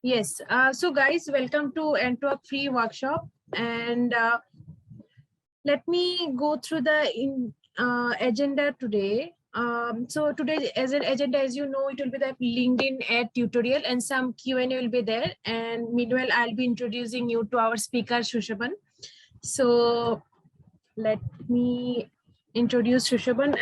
Yes. So guys, welcome to Antwerp Free Workshop. And let me go through the agenda today. So today as an agenda, as you know, it will be the LinkedIn ad tutorial and some Q&A will be there. And meanwhile, I'll be introducing you to our speaker, Shushaban. So let me introduce Shushaban.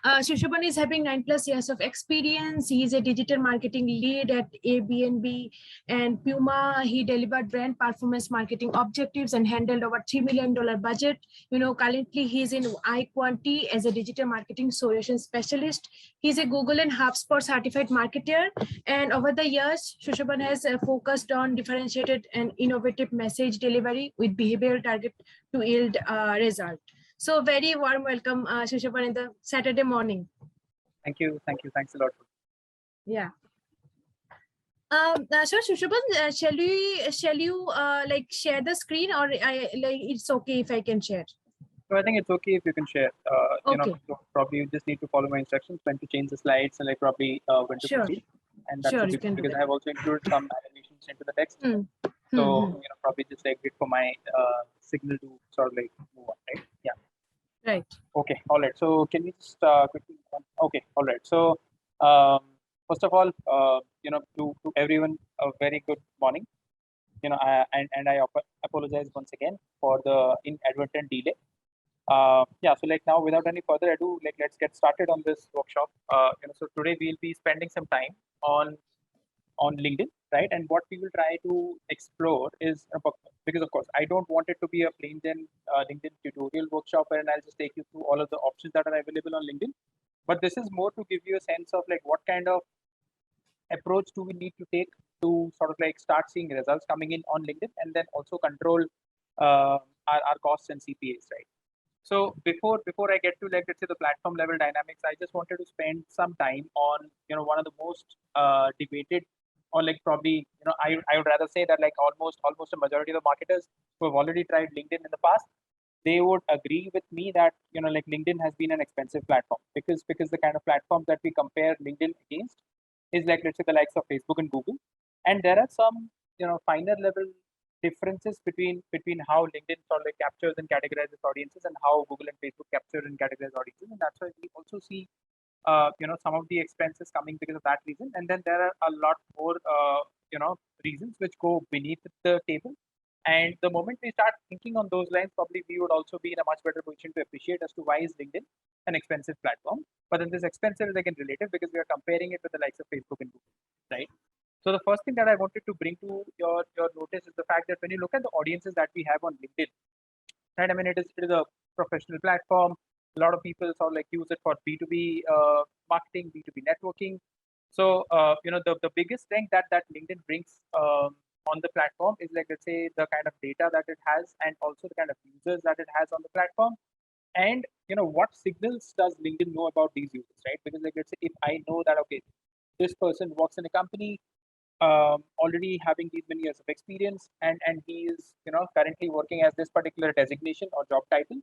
Shushaban is having 9+ years of experience. He is a digital marketing lead at Airbnb and Puma. He delivered brand performance marketing objectives and handled over $3 million budget. Currently he's in iQuanti as a digital marketing solution specialist. He's a Google and HubSpot certified marketer. And over the years, Shushaban has focused on differentiated and innovative message delivery with behavioral target to yield result. So very warm welcome, Shushaban, in the Saturday morning. Thank you. Thanks a lot. Yeah. So Shushaban, shall you like share the screen, or it's okay if I can share? So I think it's okay if you can share. Okay. Probably you just need to follow my instructions when to change the slides and probably when to proceed. And that's Sure, because I have also included some animations into the text. So probably just wait for my signal to sort of move on, right? Yeah. Right. Okay. All right. So can we just quickly? Okay. All right. So first of all, to everyone, a very good morning. And I apologize once again for the inadvertent delay. So now without any further ado, let's get started on this workshop. So today we'll be spending some time on LinkedIn, right? And what we will try to explore is because of course I don't want it to be a plain LinkedIn tutorial workshop and I'll just take you through all of the options that are available on LinkedIn. But this is more to give you a sense of what kind of approach do we need to take to sort of start seeing results coming in on LinkedIn and then also control our costs and CPAs, right? So before I get to let's say the platform level dynamics, I just wanted to spend some time on one of the most debated, or probably I would rather say that almost a majority of the marketers who have already tried LinkedIn in the past, they would agree with me that LinkedIn has been an expensive platform because the kind of platforms that we compare LinkedIn against is let's say the likes of Facebook and Google, and there are some finer level differences between how LinkedIn sort of captures and categorizes audiences and how Google and Facebook capture and categorize audiences, and that's why we also see some of the expenses coming because of that reason. And then there are a lot more reasons which go beneath the table. And the moment we start thinking on those lines, probably we would also be in a much better position to appreciate as to why is LinkedIn an expensive platform. But then this expensive is again relative because we are comparing it with the likes of Facebook and Google, right? So the first thing that I wanted to bring to your notice is the fact that when you look at the audiences that we have on LinkedIn, right? I mean, it is a professional platform. A lot of people sort of use it for B2B marketing, B2B networking. So the biggest thing that LinkedIn brings on the platform is let's say the kind of data that it has and also the kind of users that it has on the platform. And what signals does LinkedIn know about these users, right? Because let's say if I know that okay, this person works in a company already having these many years of experience and he is currently working as this particular designation or job title,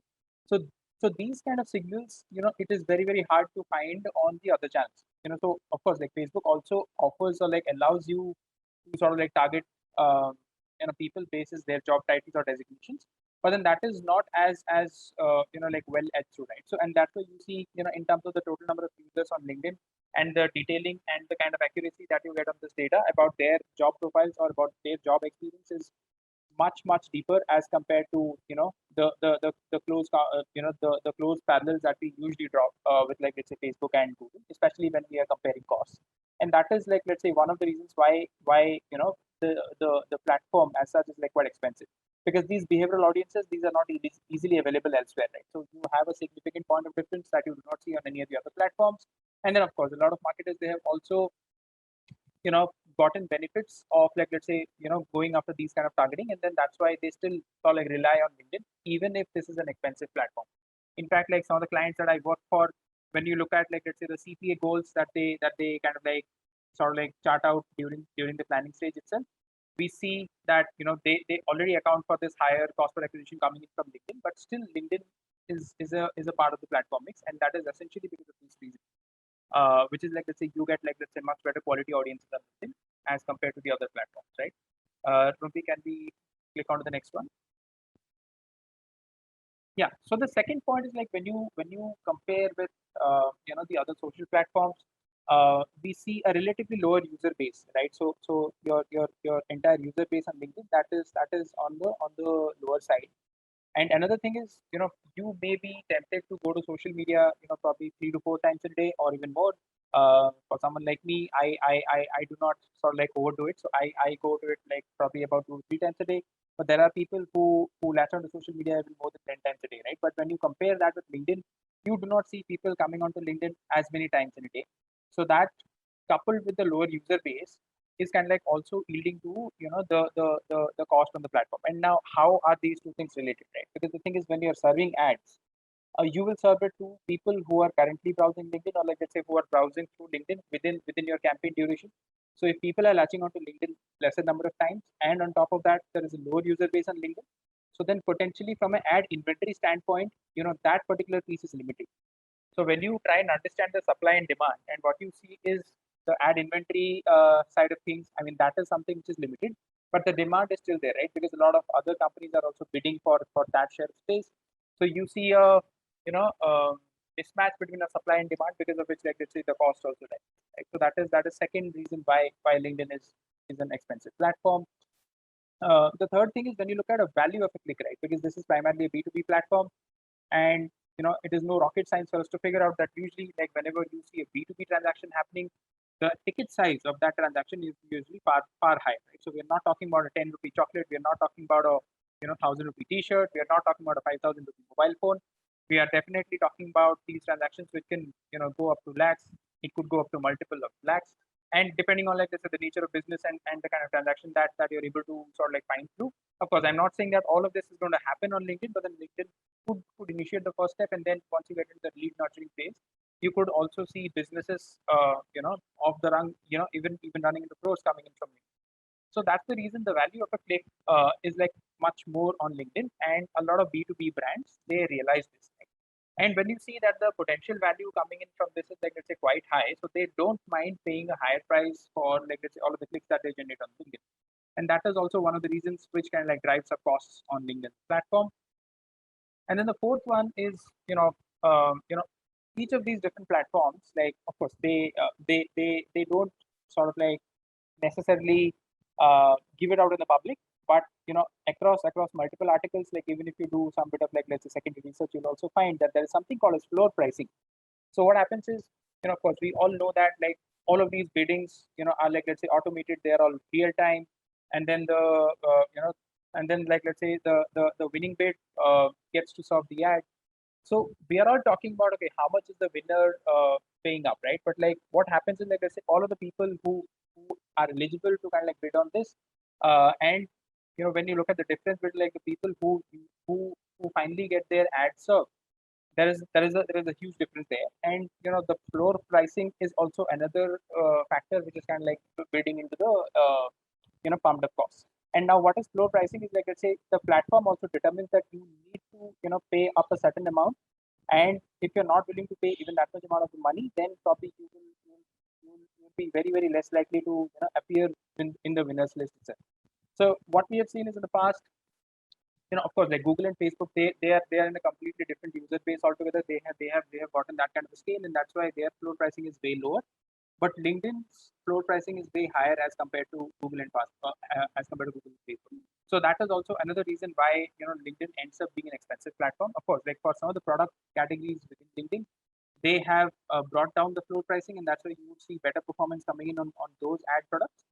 so these kind of signals it is very very hard to find on the other channels. So of course Facebook also offers or allows you to sort of target people basis their job titles or designations, but then that is not as well edged through, right? So and that's why you see in terms of the total number of users on LinkedIn and the detailing and the kind of accuracy that you get on this data about their job profiles or about their job experience is much deeper as compared to the close the close parallels that we usually draw with let's say Facebook and Google, especially when we are comparing costs. And that is let's say one of the reasons why the platform as such is quite expensive, because these behavioral audiences, these are not easily available elsewhere, right? So you have a significant point of difference that you do not see on any of the other platforms. And then of course a lot of marketers, they have also gotten benefits of let's say going after these kind of targeting, and then that's why they still sort of rely on LinkedIn even if this is an expensive platform. In fact, some of the clients that I work for, when you look at let's say the CPA goals that they kind of sort of chart out during the planning stage itself, we see that they already account for this higher cost per acquisition coming in from LinkedIn, but still LinkedIn is a part of the platform mix, and that is essentially because of these reasons. Which is let's say you get let's say much better quality audiences on LinkedIn. as compared to the other platforms, right? Rumpi, can we click on to the next one? Yeah. So the second point is like when you compare with the other social platforms, we see a relatively lower user base, right? So your entire user base on LinkedIn, that is on the lower side. And another thing is, you may be tempted to go to social media, probably 3 to 4 times a day or even more. For someone like me, I do not sort of like overdo it. So I go to it like probably about 2 to 3 times a day. But there are people who latch onto social media even more than 10 times a day, right? But when you compare that with LinkedIn, you do not see people coming onto LinkedIn as many times in a day. So that coupled with the lower user base is kind of like also yielding to the cost on the platform. And now how are these two things related, right? Because the thing is when you're serving ads, you will serve it to people who are currently browsing LinkedIn, or like let's say who are browsing through LinkedIn within your campaign duration. So if people are latching onto LinkedIn lesser number of times, and on top of that there is a lower user base on LinkedIn, so then potentially from an ad inventory standpoint, that particular piece is limited. So when you try and understand the supply and demand, and what you see is the ad inventory side of things, I mean, that is something which is limited, but the demand is still there, right? Because a lot of other companies are also bidding for that share of space. So you see a mismatch between the supply and demand, because of which, like let's say, the cost also rises. Right? So that is second reason why LinkedIn is an expensive platform. The third thing is when you look at a value of a click, right? Because this is primarily a B2B platform, and it is no rocket science for us to figure out that usually, like whenever you see a B2B transaction happening, the ticket size of that transaction is usually far higher, right? So we're not talking about a 10 rupee chocolate, we're not talking about a 1,000 rupee t-shirt, we are not talking about a 5,000 rupee mobile phone. We are definitely talking about these transactions which can go up to lakhs. It could go up to multiple of lakhs, and depending on, like I said, the nature of business and the kind of transaction that you're able to sort of like find through. Of course, I'm not saying that all of this is going to happen on LinkedIn, but then LinkedIn could initiate the first step, and then once you get into the lead nurturing phase, you could also see businesses off the run, even running into pros coming in from LinkedIn. So that's the reason the value of a click is like much more on LinkedIn, and a lot of B2B brands, they realize this thing. And when you see that the potential value coming in from this is like let's say quite high, so they don't mind paying a higher price for like let's say all of the clicks that they generate on LinkedIn. And that is also one of the reasons which kind of like drives up costs on LinkedIn platform. And then the fourth one is each of these different platforms, like of course they don't sort of like necessarily give it out in the public, but across multiple articles, like even if you do some bit of like let's say secondary research, you'll also find that there is something called as floor pricing. So what happens is, of course we all know that like all of these biddings are like let's say automated, they're all real time, and then like let's say the winning bid gets to serve the ad. So we are all talking about, okay, how much is the winner paying up, right? But like what happens is, like I say, all of the people who are eligible to kind of like bid on this, and when you look at the difference between like the people who finally get their ad served, there is a huge difference there. And the floor pricing is also another factor which is kind of like bidding into the pumped up costs. And now what is floor pricing is, like let's say the platform also determines that you need to pay up a certain amount, and if you're not willing to pay even that much amount of money, then probably you'll be very very less likely to appear in the winners list itself. So what we have seen is in the past, of course, like Google and Facebook, they are in a completely different user base altogether. They have gotten that kind of a scale, and that's why their floor pricing is way lower. But LinkedIn's floor pricing is way higher as compared to Google and as compared to Google and Facebook. So that is also another reason why LinkedIn ends up being an expensive platform. Of course, like for some of the product categories within LinkedIn, they have brought down the floor pricing, and that's why you would see better performance coming in on those ad products.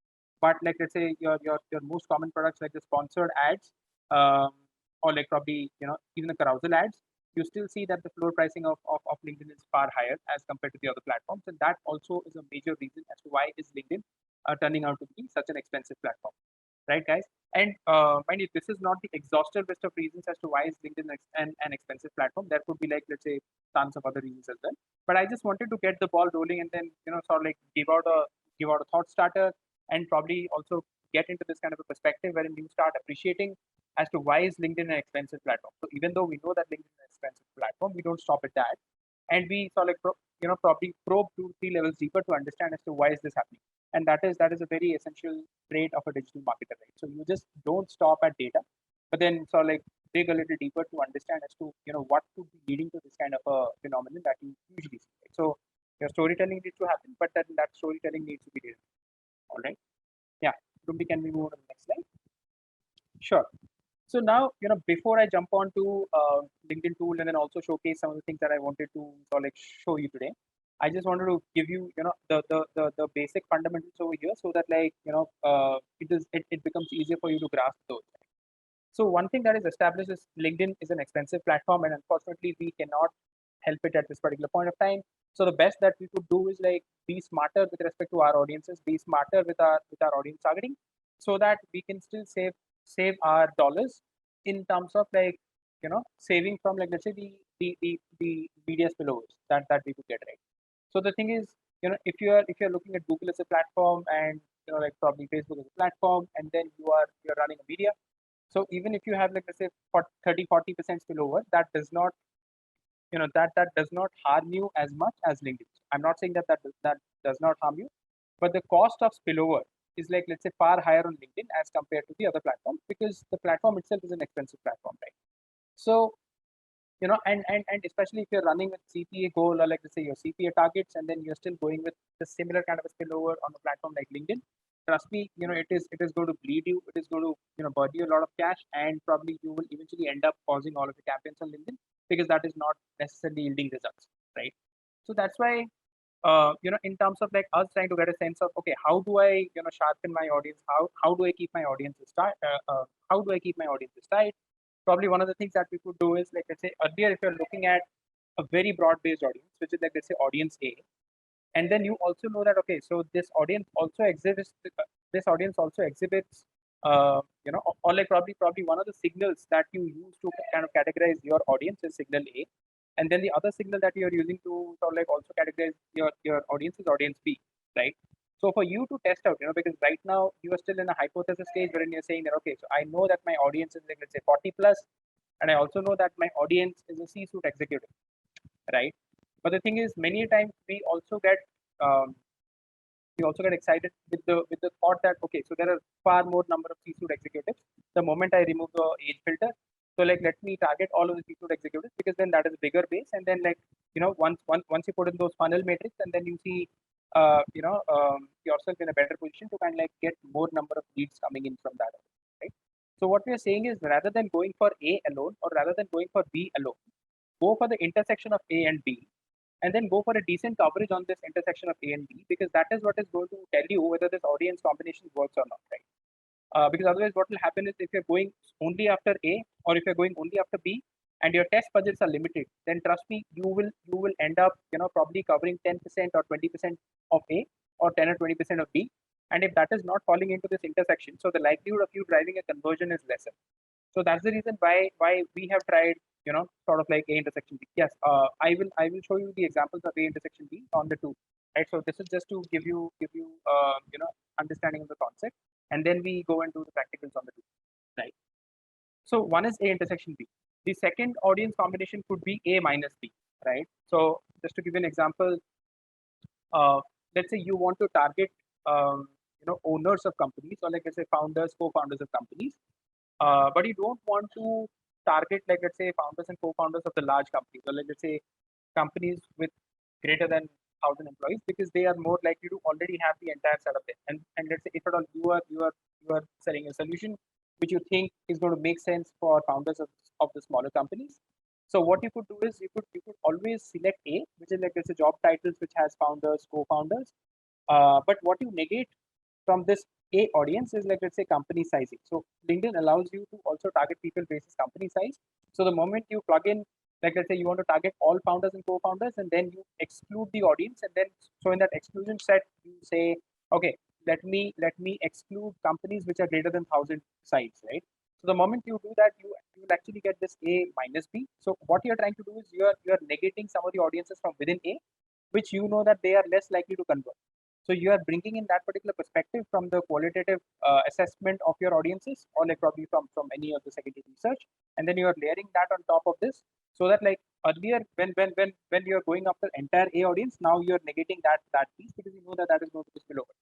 But like let's say your most common products like the sponsored ads, um, or like probably even the carousel ads, you still see that the floor pricing of LinkedIn is far higher as compared to the other platforms, and that also is a major reason as to why is LinkedIn turning out to be such an expensive platform, right, guys? And mind you, this is not the exhaustive list of reasons as to why is LinkedIn an expensive platform. There could be like let's say tons of other reasons as well. But I just wanted to get the ball rolling, and then sort of like give out a thought starter, and probably also get into this kind of a perspective wherein you start appreciating as to why is LinkedIn an expensive platform. So even though we know that LinkedIn is an expensive platform, we don't stop at that, and we sort of like probably probe 2-3 levels deeper to understand as to why is this happening. and that is a very essential trait of a digital marketer, right? So you just don't stop at data, but then sort of like dig a little deeper to understand as to what could be leading to this kind of a phenomenon that you usually see. Right? So your storytelling needs to happen, but then that storytelling needs to be data. All right. Yeah. Rumbi, can we move on to the next slide? Sure. So now, before I jump on to LinkedIn tool and then also showcase some of the things that I wanted to like show you today, I just wanted to give you, the basic fundamentals over here so that like, it becomes easier for you to grasp those. So one thing that is established is LinkedIn is an expensive platform, and unfortunately we cannot help it at this particular point of time. So the best that we could do is like be smarter with respect to our audiences, be smarter with our audience targeting, so that we can still save our dollars in terms of like saving from like let's say the media spillovers that we could get, right. So the thing is, if you're looking at Google as a platform and like probably Facebook as a platform, and then you're running a media. So even if you have like let's say 30-40% spillover, that does not that does not harm you as much as LinkedIn. I'm not saying that does not harm you, but the cost of spillover is like let's say far higher on LinkedIn as compared to the other platforms, because the platform itself is an expensive platform, right? So and especially if you're running with CPA goal, or like let's say your CPA targets, and then you're still going with the similar kind of a spillover on a platform like LinkedIn, trust me, it is going to bleed you. It is going to burn you a lot of cash, and probably you will eventually end up pausing all of the campaigns on LinkedIn because that is not necessarily yielding results, right? So that's why in terms of like us trying to get a sense of, okay, how do I sharpen my audience? How do I keep my audiences tight? How do I keep my audiences tight? Probably one of the things that we could do is like let's say earlier, if you're looking at a very broad-based audience, which is like let's say audience A, and then you also know that, okay, so this audience also exhibits or like probably one of the signals that you use to kind of categorize your audience is signal A, and then the other signal that you're using to sort of like also categorize your audience is audience B, right? So for you to test out, because right now you are still in a hypothesis stage wherein you're saying that, okay, so I know that my audience is like let's say 40 plus, and I also know that my audience is a C-suite executive, right? But the thing is, many times um, we also get excited with the thought that, okay, so there are far more number of C-suite executives the moment I remove the age filter. So like let me target all of the C-suite executives, because then that is a bigger base, and then like once you put in those funnel metrics, and then you see yourself in a better position to kind of like get more number of leads coming in from that, right? So what we are saying is, rather than going for A alone, or rather than going for B alone, go for the intersection of A and B, and then go for a decent coverage on this intersection of A and B, because that is what is going to tell you whether this audience combination works or not, right? Because otherwise, what will happen is, if you're going only after A, or if you're going only after B, and your test budgets are limited, then trust me, you will end up probably covering 10% or 20% of A, or 10 or 20% of B, and if that is not falling into this intersection, so the likelihood of you driving a conversion is lesser. So that's the reason why we have tried sort of like A intersection B. Yes, I will show you the examples of A intersection B on the two, right? So this is just to give you understanding of the concept, and then we go and do the practicals on the two, right? So one is A intersection B. The second audience combination could be A minus B, right? So just to give you an example, let's say you want to target owners of companies, or like let's say founders, co-founders of companies, but you don't want to target like let's say founders and co-founders of the large companies, or like let's say companies with greater than 1,000 employees, because they are more likely to already have the entire setup there. And let's say if at all you are selling a solution which you think is going to make sense for founders of the smaller companies. So what you could do is, you could always select A, which is like let's say job titles which has founders, co-founders. But what you negate from this A audience is like let's say company sizing. So LinkedIn allows you to also target people based on company size. So the moment you plug in, like let's say you want to target all founders and co-founders, and then you exclude the audience, and then so in that exclusion set you say, okay, let me exclude companies which are greater than 1,000 size, right? So the moment you do that, you will actually get this A minus B. So what you're trying to do is you're negating some of the audiences from within A, which you know that they are less likely to convert. So you are bringing in that particular perspective from the qualitative assessment of your audiences, or like probably from any of the secondary research, and then you are layering that on top of this, so that like earlier when you are going after entire A audience, now you are negating that piece, because you know that is going to be spillover.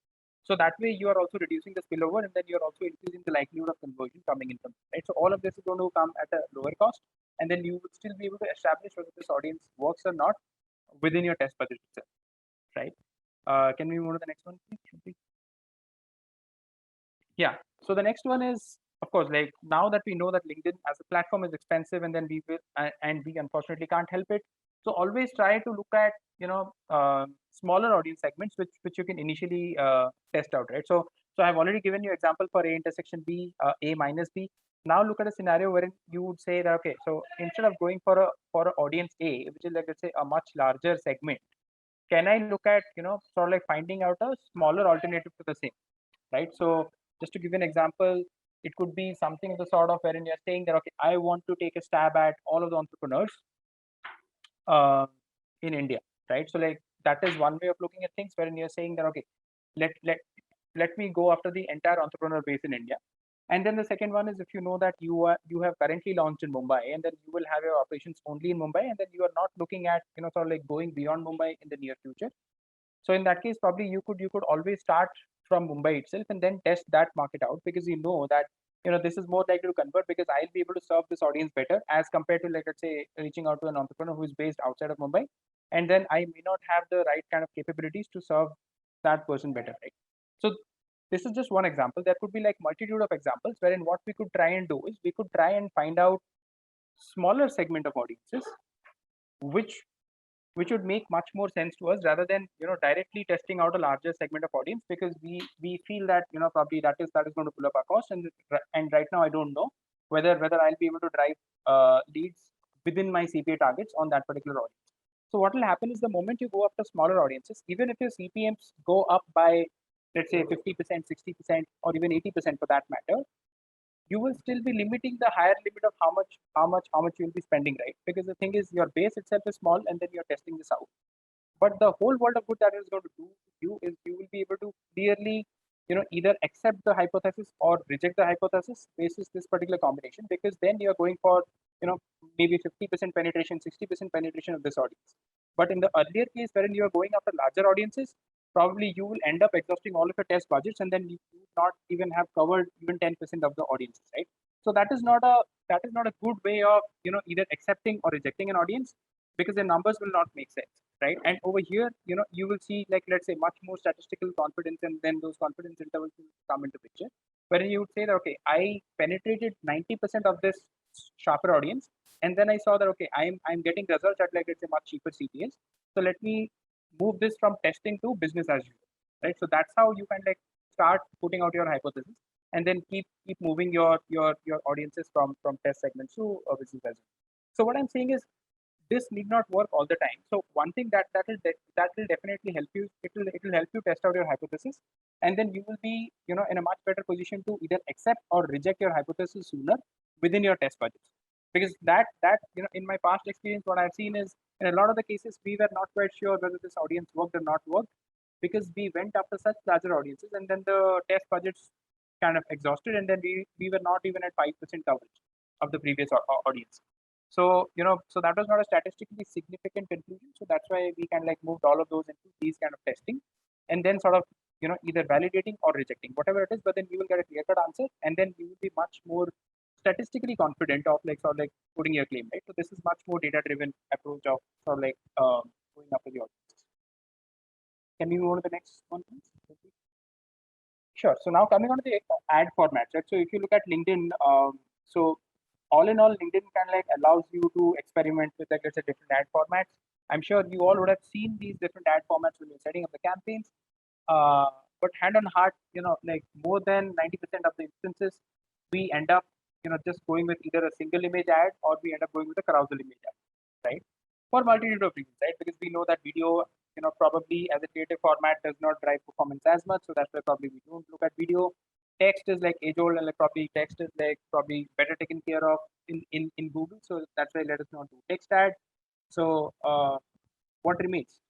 So that way you are also reducing the spillover, and then you're also increasing the likelihood of conversion coming in from it, right? So all of this is going to come at a lower cost, and then you would still be able to establish whether this audience works or not within your test budget itself, right? Can we move to the next one, please? Yeah. So the next one is, of course, like now that we know that LinkedIn as a platform is expensive, and then we will, and we unfortunately can't help it. So always try to look at smaller audience segments which you can initially test out, right? So I've already given you example for A intersection B, A minus B. Now look at a scenario wherein you would say that, okay, so instead of going for a audience A, which is like, let's say, a much larger segment, can I look at sort of like finding out a smaller alternative to the same, right? So just to give you an example, it could be something of the sort of wherein you're saying that, okay, I want to take a stab at all of the entrepreneurs uh, in India, right? So like that is one way of looking at things, wherein you're saying that, okay, let me go after the entire entrepreneur base in India. And then the second one is, if you know that you have currently launched in Mumbai, and then you will have your operations only in Mumbai, and then you are not looking at sort of like going beyond Mumbai in the near future. So in that case, probably you could always start from Mumbai itself and then test that market out, because you know that this is more likely to convert, because I'll be able to serve this audience better as compared to, like, let's say, reaching out to an entrepreneur who is based outside of Mumbai, and then I may not have the right kind of capabilities to serve that person better, right? So this is just one example. There could be like multitude of examples wherein what we could try and do is we could try and find out smaller segment of audiences which would make much more sense to us, rather than directly testing out a larger segment of audience, because we feel that probably that is going to pull up our cost, and right now I don't know whether I'll be able to drive leads within my CPA targets on that particular audience. So what will happen is, the moment you go after smaller audiences, even if your CPMs go up by, let's say, 50%, 60%, or even 80% for that matter, you will still be limiting the higher limit of how much you will be spending, right? Because the thing is, your base itself is small, and then you're testing this out. But the whole world of good that is going to do you is, you will be able to clearly either accept the hypothesis or reject the hypothesis basis this particular combination, because then you're going for maybe 50% penetration, 60% penetration of this audience. But in the earlier case, wherein you are going after larger audiences, probably you will end up exhausting all of your test budgets, and then you will not even have covered even 10% of the audiences, right? So that is not a good way of either accepting or rejecting an audience, because the numbers will not make sense, right? And over here, you will see, like, let's say, much more statistical confidence, and then those confidence intervals will come into picture, wherein you would say that, okay, I penetrated 90% of this sharper audience, and then I saw that, okay, I'm getting results at, like, let's say, much cheaper CPAs. So let me move this from testing to business as usual, right? So that's how you can, like, start putting out your hypothesis, and then keep moving your audiences from test segments to business as usual. So what I'm saying is, this need not work all the time. So one thing that will definitely help you. It will help you test out your hypothesis, and then you will be in a much better position to either accept or reject your hypothesis sooner within your test budgets. Because that in my past experience, what I've seen is, in a lot of the cases, we were not quite sure whether this audience worked or not worked, because we went after such larger audiences, and then the test budgets kind of exhausted, and then we were not even at 5% coverage of the previous audience. So so that was not a statistically significant conclusion. So that's why we can, like, moved all of those into these kind of testing, and then sort of either validating or rejecting, whatever it is. But then you will get a clear-cut answer, and then you will be much more statistically confident of, like, sort of like putting your claim, right? So this is much more data-driven approach of sort of like going after the audiences. Can we move on to the next one, please? Sure. So now coming on to the ad format, right? So if you look at LinkedIn, so all in all, LinkedIn kind of like allows you to experiment with, like, let's say, different ad formats. I'm sure you all would have seen these different ad formats when you're setting up the campaigns. But hand on heart, like, more than 90% of the instances, we end up, just going with either a single image ad, or we end up going with a carousel image ad, right? For multitude of reasons, right? Because we know that video, probably as a creative format does not drive performance as much. So that's why probably we don't look at video. Text is like age old, and like probably text is like probably better taken care of in Google. So that's why let us not do text ad. So what remains?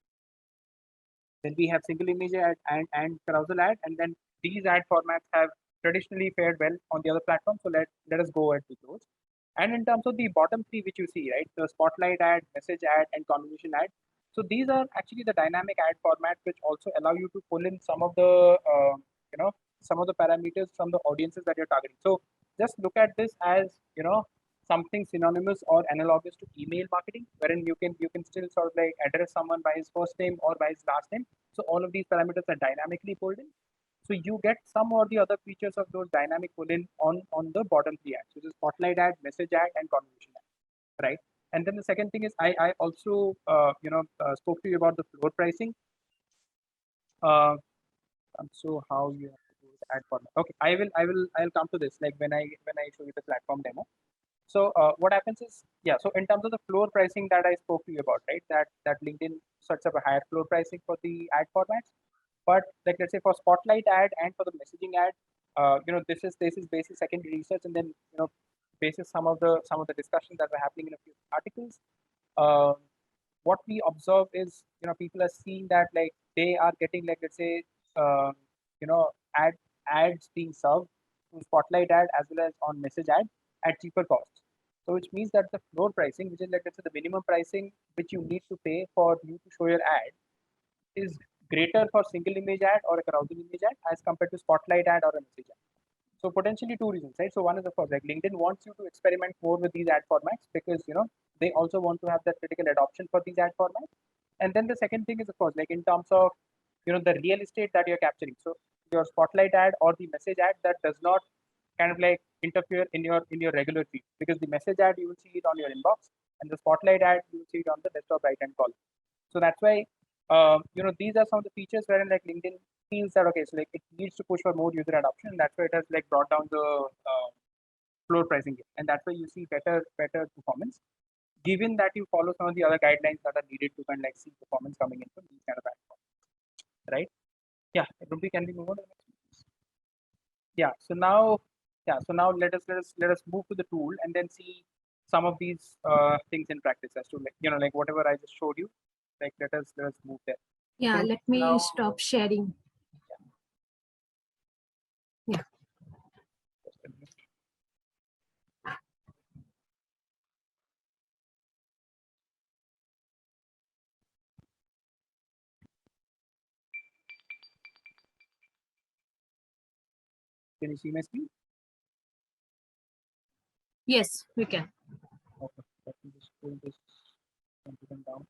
Then we have single image ad and carousel ad, and then these ad formats have traditionally fared well on the other platforms. So let us go ahead with those. And in terms of the bottom three, which you see, right, the spotlight ad, message ad, and conversation ad. So these are actually the dynamic ad formats which also allow you to pull in some of the some of the parameters from the audiences that you're targeting. So just look at this as something synonymous or analogous to email marketing, wherein you can still sort of like address someone by his first name or by his last name. So all of these parameters are dynamically pulled in. So you get some or the other features of those dynamic pull in on the bottom three ads, which is spotlight ad, message ad, and conversation ad, right? And then the second thing is I also spoke to you about the floor pricing. So how you have to do the ad format. Okay, I'll come to this like when I show you the platform demo. So what happens is, yeah, so in terms of the floor pricing that I spoke to you about, right, that LinkedIn sets up a higher floor pricing for the ad formats. But like let's say for spotlight ad and for the messaging ad, this is basic secondary research, and then basis some of the discussions that were happening in a few articles. Uh, what we observe is people are seeing that like they are getting like let's say uh, you know ad ads being served to spotlight ad as well as on message ad at cheaper costs. So which means that the floor pricing, which is like let's say the minimum pricing which you need to pay for you to show your ad, is greater for single image ad or a carousing image ad as compared to spotlight ad or a message ad. So potentially two reasons, right? So one is of course like LinkedIn wants you to experiment more with these ad formats because they also want to have that critical adoption for these ad formats. And then the second thing is of course like in terms of the real estate that you're capturing. So your spotlight ad or the message ad that does not kind of like interfere in your regular feed, because the message ad you will see it on your inbox and the spotlight ad you will see it on the desktop right hand column. So that's why these are some of the features wherein like LinkedIn feels that okay, so like it needs to push for more user adoption, and that's why it has like brought down the floor pricing here. And that's why you see better performance, given that you follow some of the other guidelines that are needed to kind of like see performance coming in from these kind of platforms, right? Yeah, Ruby, can we move on to the next one? Yeah, so now let us move to the tool and then see some of these things in practice as to like whatever I just showed you, like let us move there. Yeah, So let me now, stop sharing. Yeah. just a minute. Can you see my screen? Yes, we can. Okay, let me just pull this component down.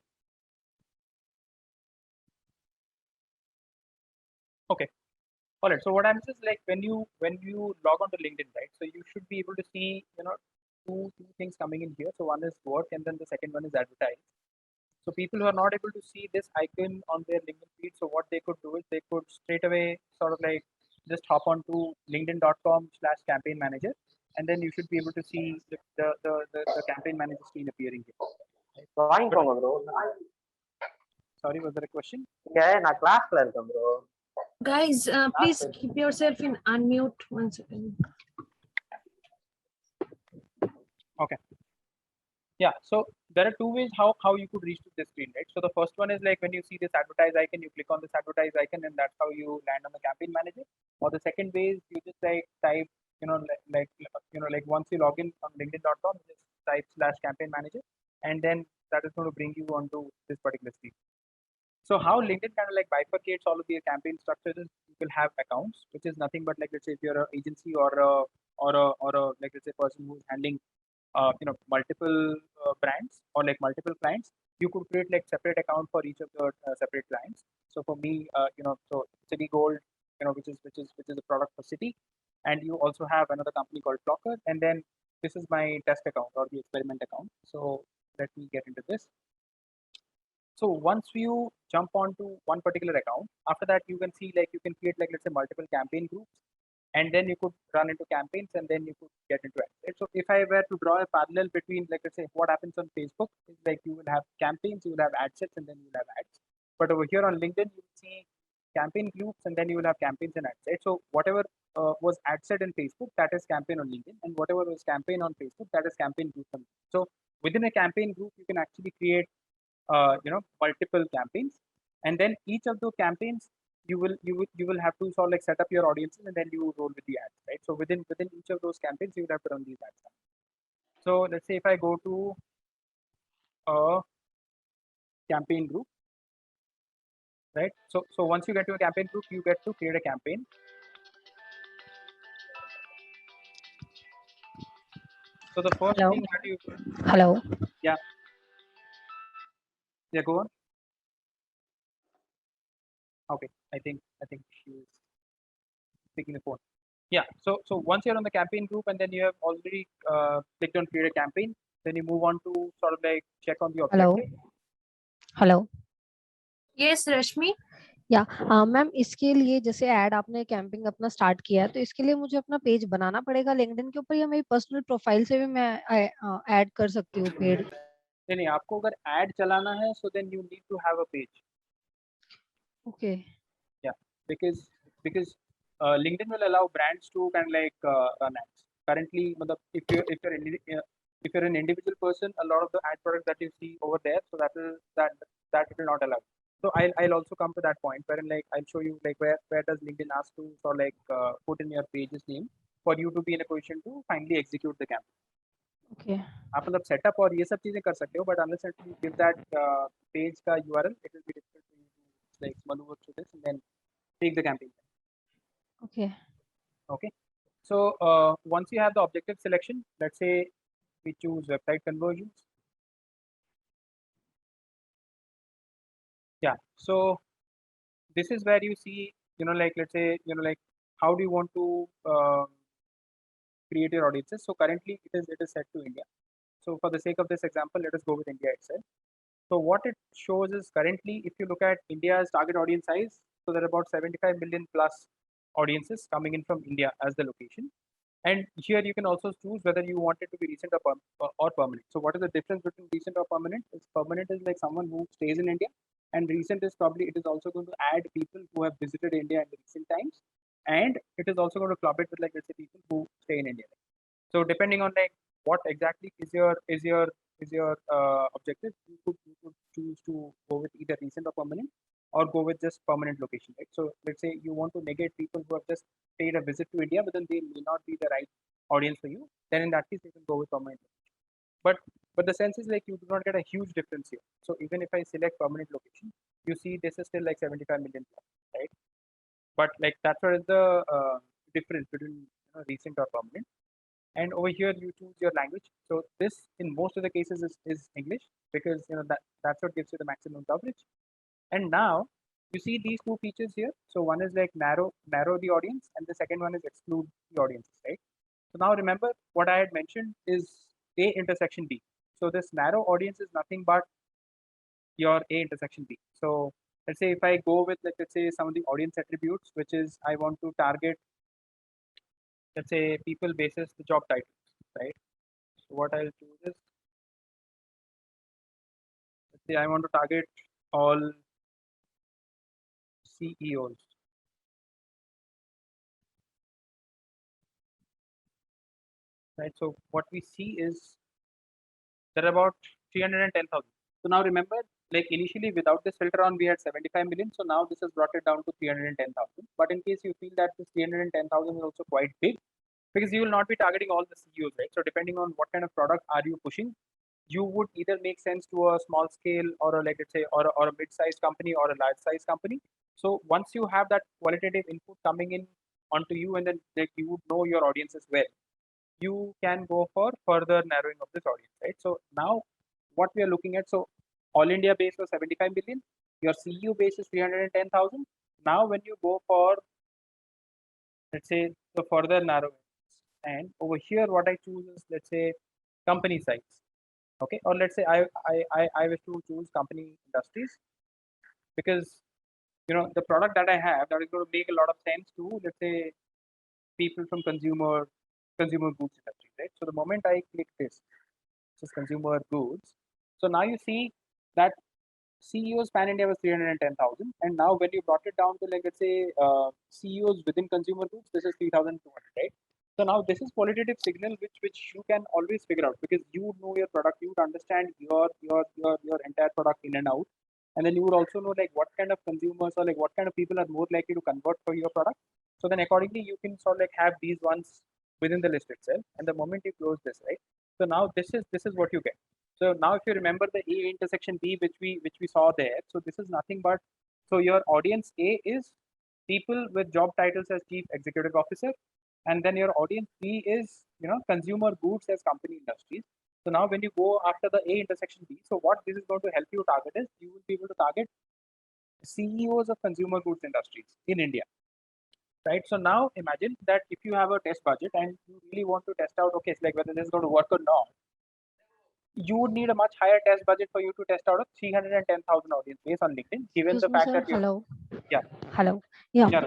Okay, all right. So what happens is like when you log on to LinkedIn, right? So you should be able to see two things coming in here. So one is work, and then the second one is advertise. So people who are not able to see this icon on their LinkedIn feed, so what they could do is they could straight away sort of like just hop on to linkedin.com/campaign manager, and then you should be able to see the campaign manager screen appearing here. வாங்கிக்கோங்க bro. Sorry, was there a question? இங்க நான் கிளாஸ்ல இருக்கேன் bro. Guys, please keep yourself in unmute 1 second. Okay. Yeah, so there are two ways how you could reach to this screen, right? So the first one is like when you see this advertise icon, you click on this advertise icon, and that's how you land on the campaign manager. Or the second way is you just like type, like once you log in on linkedin.com, just type /campaign manager, and then that is going to bring you onto this particular screen. So how LinkedIn kind of like bifurcates all of the campaign structures is you will have accounts, which is nothing but like let's say if you're an agency or a like let's say person who's handling multiple brands or like multiple clients, you could create like separate account for each of the separate clients. So for me, so City Gold, which is a product for City, and you also have another company called Blocker, and then this is my test account or the experiment account. So let me get into this. So once you jump onto one particular account, after that you can see like you can create like let's say multiple campaign groups, and then you could run into campaigns, and then you could get into ads. Right? So if I were to draw a parallel between like let's say what happens on Facebook is like you will have campaigns, you will have ad sets, and then you will have ads. But over here on LinkedIn, you will see campaign groups, and then you will have campaigns and ads. Right? So whatever was ad set in Facebook, that is campaign on LinkedIn, and whatever was campaign on Facebook, that is campaign group on LinkedIn. So within a campaign group, you can actually create multiple campaigns, and then each of those campaigns you will have to sort of like set up your audiences, and then you roll with the ads, right? So within each of those campaigns, you will have to run these ads. So let's say if I go to a campaign group, right? So once you get to a campaign group, you get to create a campaign, So the first Hello. thing that you, Hello. yeah, go on. Okay, I think she's picking the phone. Yeah. So once you're on the campaign group and then you have already clicked on create a campaign, then you move on to sort of like check on the Hello. objective. Hello Yes, Rashmi. या ma'am इसके लिए जैसे add आपने camping अपना start किया है तो इसके लिए मुझे अपना पेज बनाना पड़ेगा लिंक्डइन के ऊपर या मेरी पर्सनल प्रोफाइल से भी मैं ऐड कर सकती हूँ पेड नहीं, आपको अगर ऐड चलाना है so then you need to have a page. Okay Yeah, because LinkedIn will allow brands to kind of like run ads. Currently, matlab, if you're an individual person, a lot of the ad products that you see over there, so that will not allow. So I'll also come to that point where like I'll show you like where does LinkedIn ask to sort of like put in your page's name for you to be in a position to finally execute the campaign. Okay आप मतलब setup और ये सब चीजें कर सकते हो but unless you give that page का URL, it will be difficult for you to like maneuver through this and then take the campaign. Okay Okay. So once you have the objective selection, let's say we choose website conversions. Yeah. So this is where you see, like let's say, like how do you want to create your audiences? So currently it is set to India. So for the sake of this example, let us go with India itself. So what it shows is currently, if you look at India's target audience size, so there are about 75 million plus audiences coming in from India as the location. And here you can also choose whether you want it to be recent or permanent. So what is the difference between recent or permanent? Permanent is like someone who stays in India, and recent is probably it is also going to add people who have visited India in the recent times, and it is also going to club it with like let's say people who stay in India. So depending on like what exactly is your objective, you could choose to go with either recent or permanent, or go with just permanent location, right? So let's say you want to negate people who have just paid a visit to India, but then they may not be the right audience for you. Then in that case, you can go with permanent location. But the sense is like you do not get a huge difference here. So even if I select permanent location, you see this is still like 75 million plus, right? But like that's what is the difference between recent or permanent. And over here you choose your language. So this in most of the cases is English, because that's what gives you the maximum coverage. And now you see these two features here. So one is like narrow the audience, and the second one is exclude the audiences, right? So now remember what I had mentioned is A intersection B. So this narrow audience is nothing but your A intersection B. So let's say if I go with like let's say some of the audience attributes, which is I want to target, let's say people basis the job titles, right? So what I'll choose is, let's say I want to target all CEOs. Right. So what we see is there are about 310,000. So now remember, like initially without this filter on, we had 75 million. So now this has brought it down to 310,000. But in case you feel that this 310,000 is also quite big, because you will not be targeting all the CEOs, right? So depending on what kind of product are you pushing, you would either make sense to a small scale or a, like let's say or a mid-sized company or a large-sized company. So once you have that qualitative input coming in onto you, and then like you would know your audience as well, you can go for further narrowing of this audience, right? So now what we are looking at, so all India base was 75 million, your CU base is 310,000. Now when you go for, let's say, the further narrowing, and over here what I choose is, let's say, company size, okay, or let's say I wish to choose company industries, because the product that I have that is going to make a lot of sense to, let's say, people from consumer goods industry, right? So the moment I click this is consumer goods. So now you see that CEOs pan India was 310,000, and now when you brought it down to like let's say CEOs within consumer goods, this is 3,200, right? So now this is qualitative signal which you can always figure out, because you know your product, you would understand your entire product in and out, and then you would also know like what kind of consumers or like what kind of people are more likely to convert for your product. So then accordingly you can sort of like have these ones within the list itself, and the moment you close this, right? So now this is what you get. So now if you remember the A intersection B which we saw there, so this is nothing but, so your audience A is people with job titles as Chief Executive Officer, and then your audience B is, consumer goods as company industries. So now when you go after the A intersection B, so what this is going to help you target is you will be able to target CEOs of consumer goods industries in India, right? So now imagine that if you have a test budget and you really want to test out, okay, it's like whether this is going to work or not, you would need a much higher test budget for you to test out a 310,000 audience base on LinkedIn, given the fact that you. Hello Yeah. Hello या Yeah,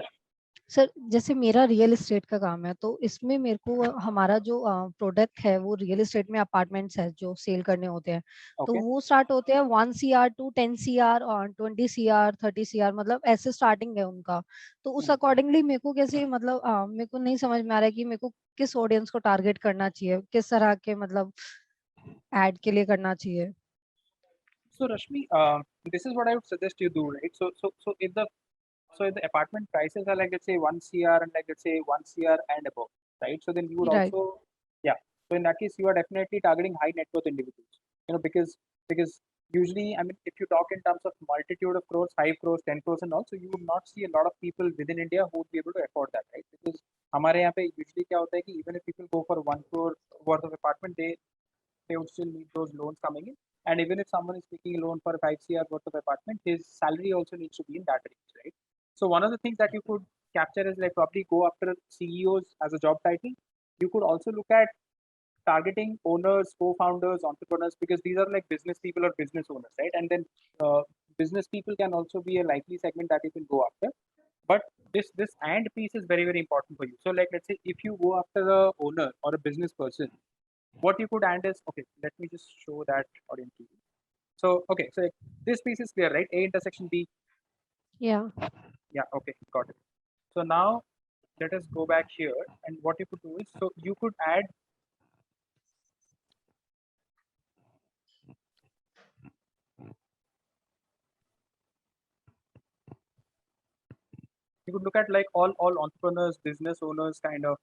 sir जैसे मेरा real estate का काम है तो इसमें मेरे को हमारा जो प्रोडक्ट है वो रियल एस्टेट में अपार्टमेंट्स है जो सेल करने होते हैं तो okay. वो स्टार्ट होते हैं 1 CR टू 10 CR और 20 CR 30 CR मतलब ऐसे स्टार्टिंग है उनका तो उस अकॉर्डिंगली मेरे को कैसे मतलब मेरे को नहीं समझ में आ रहा है कि मेरे को किस ऑडियंस को टारगेट करना चाहिए किस तरह के मतलब एड के लिए करना चाहिए. So Rashmi, this is what I would suggest you do, right? So if the apartment prices are like, let's say 1 CR and like, let's say 1 CR and above, right? So then you would Right. also, yeah. So in that case, you are definitely targeting high net worth individuals, because usually, I mean, if you talk in terms of multitude of crores, 5 crores, 10 crores and also, you would not see a lot of people within India who would be able to afford that, right? Because हमारे यहाँ पे usually क्या होता है कि even if people go for 1 crore worth of apartment, they would still need those loans coming in. And even if someone is taking a loan for 5 CR worth of apartment, his salary also needs to be in that range, right? So one of the things that you could capture is like probably go after CEOs as a job title. You could also look at targeting owners, co-founders, entrepreneurs, because these are like business people or business owners, right? And then business people can also be a likely segment that you can go after. But this and piece is very, very important for you. So like, let's say if you go after the owner or a business person, what you could and is, okay, let me just show that audience to you. So, okay, so this piece is clear, right? A intersection B. Yeah. Yeah, okay, got it. So now let us go back here, and what you could do is, so you could add you could look at like all entrepreneurs, business owners kind of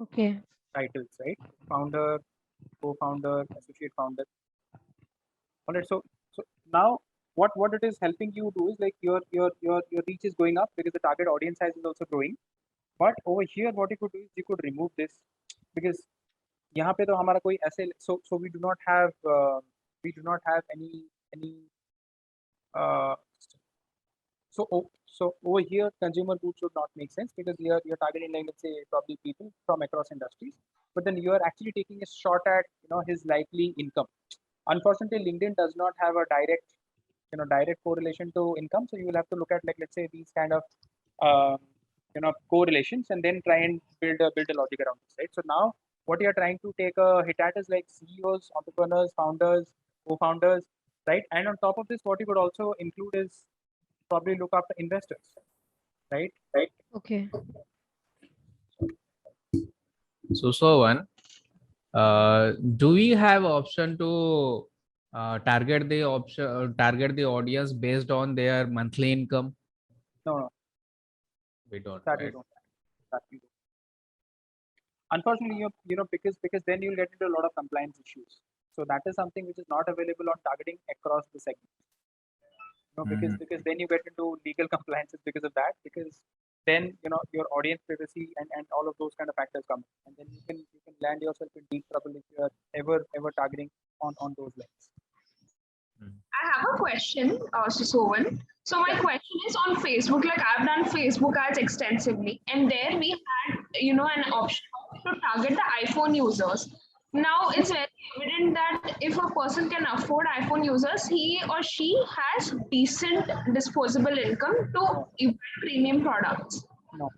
Okay. titles, right? Founder, co-founder, associate founder. All right, so now what it is helping you do is like your reach is going up because the target audience size is also growing. But over here, what you could do is you could remove this, because यहाँ पे तो हमारा कोई ऐसे so we do not have any so over here consumer goods should not make sense, because you're targeting like, let's say probably people from across industries, but then you are actually taking a shot at his likely income. Unfortunately, LinkedIn does not have a direct correlation to income, so you will have to look at like, let's say, these kind of correlations and then try and build a logic around this, right? So now what you are trying to take a hit at is like CEOs, entrepreneurs, founders, co-founders, right? And on top of this, what you could also include is probably look after investors, right? Okay. So Sovan, do we have option to target the audience based on their monthly income? No, We don't. that Right? we don't. That we don't. Unfortunately, because then you'll get into a lot of compliance issues. So that is something which is not available on targeting across the segment. Because then you get into legal compliances because of that, because then your audience privacy and all of those kind of factors come, and then you can land yourself in deep trouble if you are ever targeting on those lines. I have a question, Sovan. So my question is on Facebook. Like I've done Facebook ads extensively, and there we had, an option to target the iPhone users. Now it's very evident that if a person can afford iPhone users, he or she has decent disposable income to buy premium products. No.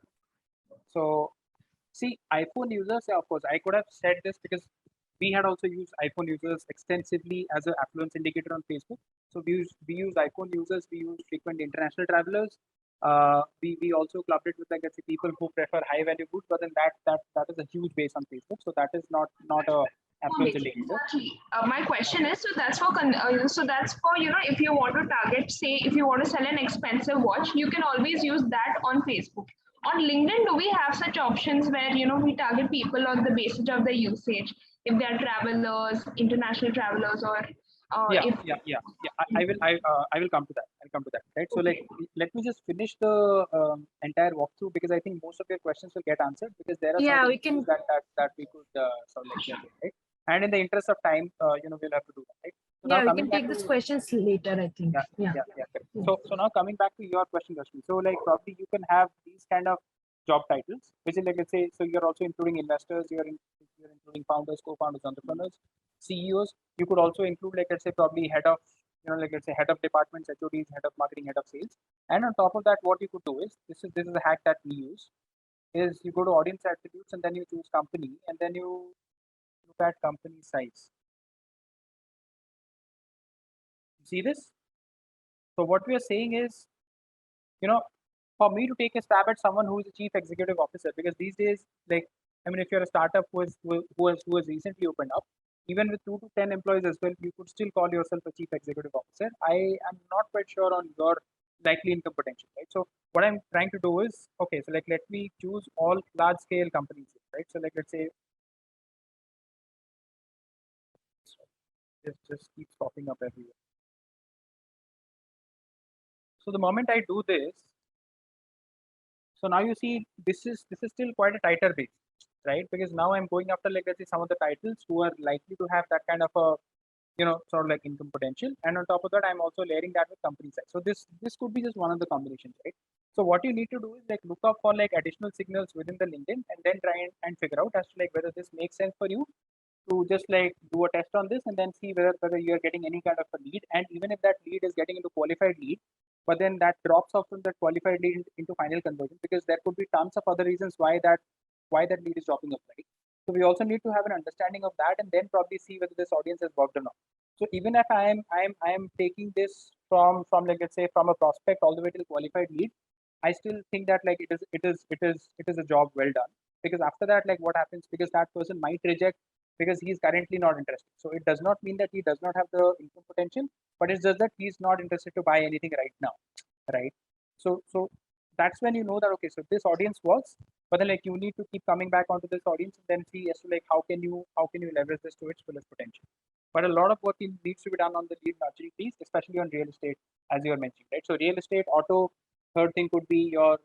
So see, iPhone users, yeah, of course, I could have said this because we had also used iPhone users extensively as an affluence indicator on Facebook. So we use iPhone users, we use frequent international travelers. We also clubbed it with like, let's say, people who prefer high value goods, but then that is a huge base on Facebook. So that is not a affluence indicator. Exactly. My question is, so that's for if you want to target, say if you want to sell an expensive watch, you can always use that on Facebook. On LinkedIn, do we have such options where we target people on the basis of their usage, if they are travelers, international travelers, or Yeah, if I will come to that. I'll come to that. Right. So Okay. let me just finish the entire walkthrough because I think most of your questions will get answered because there are Yeah, certain we can. issues that we could sort of like get in, right. And in the interest of time, we'll have to do that, right. So now Yeah, we coming can back take these to questions later, I think. Yeah. correct. So now coming back to your question, Rashmi. So like probably you can have these kind of job titles, which is like let's say so you're also including investors, you're including founders, co-founders, entrepreneurs, CEOs. You could also include like let's say probably head of like let's say head of departments, HODs, head of marketing, head of sales. And on top of that, what you could do is this is a hack that we use is you go to audience attributes and then you choose company and then you look at company size. See this? So what we are saying is, for me to take a stab at someone who is a chief executive officer, because these days, like, I mean, if you're a startup who has recently opened up, even with 2 to 10 employees as well, you could still call yourself a chief executive officer. I am not quite sure on your likely income potential, right? So what I'm trying to do is, okay, so like let me choose all large scale companies, right? So like let's say this just keeps popping up everywhere. So the moment I do this, so now you see this is still quite a tighter base, right? Because now I'm going after like let's say some of the titles who are likely to have that kind of a sort of like income potential, and on top of that, I'm also layering that with company size. So this could be just one of the combinations, right? So what you need to do is like look up for like additional signals within the LinkedIn, and then try and figure out as to like whether this makes sense for you to just like do a test on this and then see whether you're getting any kind of a lead, and even if that lead is getting into qualified lead, but then that drops off from that qualified lead into final conversion because there could be tons of other reasons why that lead is dropping off, right? So we also need to have an understanding of that and then probably see whether this audience has worked or not. So even if I am taking this from like let's say from a prospect all the way till qualified lead, I still think that like it is a job well done, because after that, like what happens, because that person might reject because he's currently not interested. So it does not mean that he does not have the income potential, but it's just that he's not interested to buy anything right now, right? So that's when you know that okay, so this audience works, but then like you need to keep coming back onto this audience and then see as to like how can you leverage this to its fullest potential. But a lot of work needs to be done on the lead nurturing piece, especially on real estate, as you were mentioning, right? So real estate, auto. Third thing could be your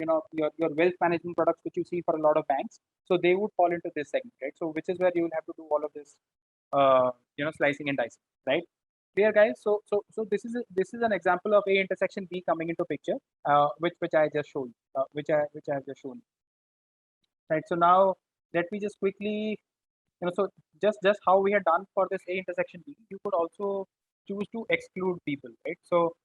wealth management products, which you see for a lot of banks. So they would fall into this segment, right? So which is where you will have to do all of this, slicing and dicing, right? Clear, guys? So this is an example of A intersection B coming into picture, which I just showed, which I have just shown, right? So now let me just quickly, so just how we had done for this A intersection B, you could also choose to exclude people, right? So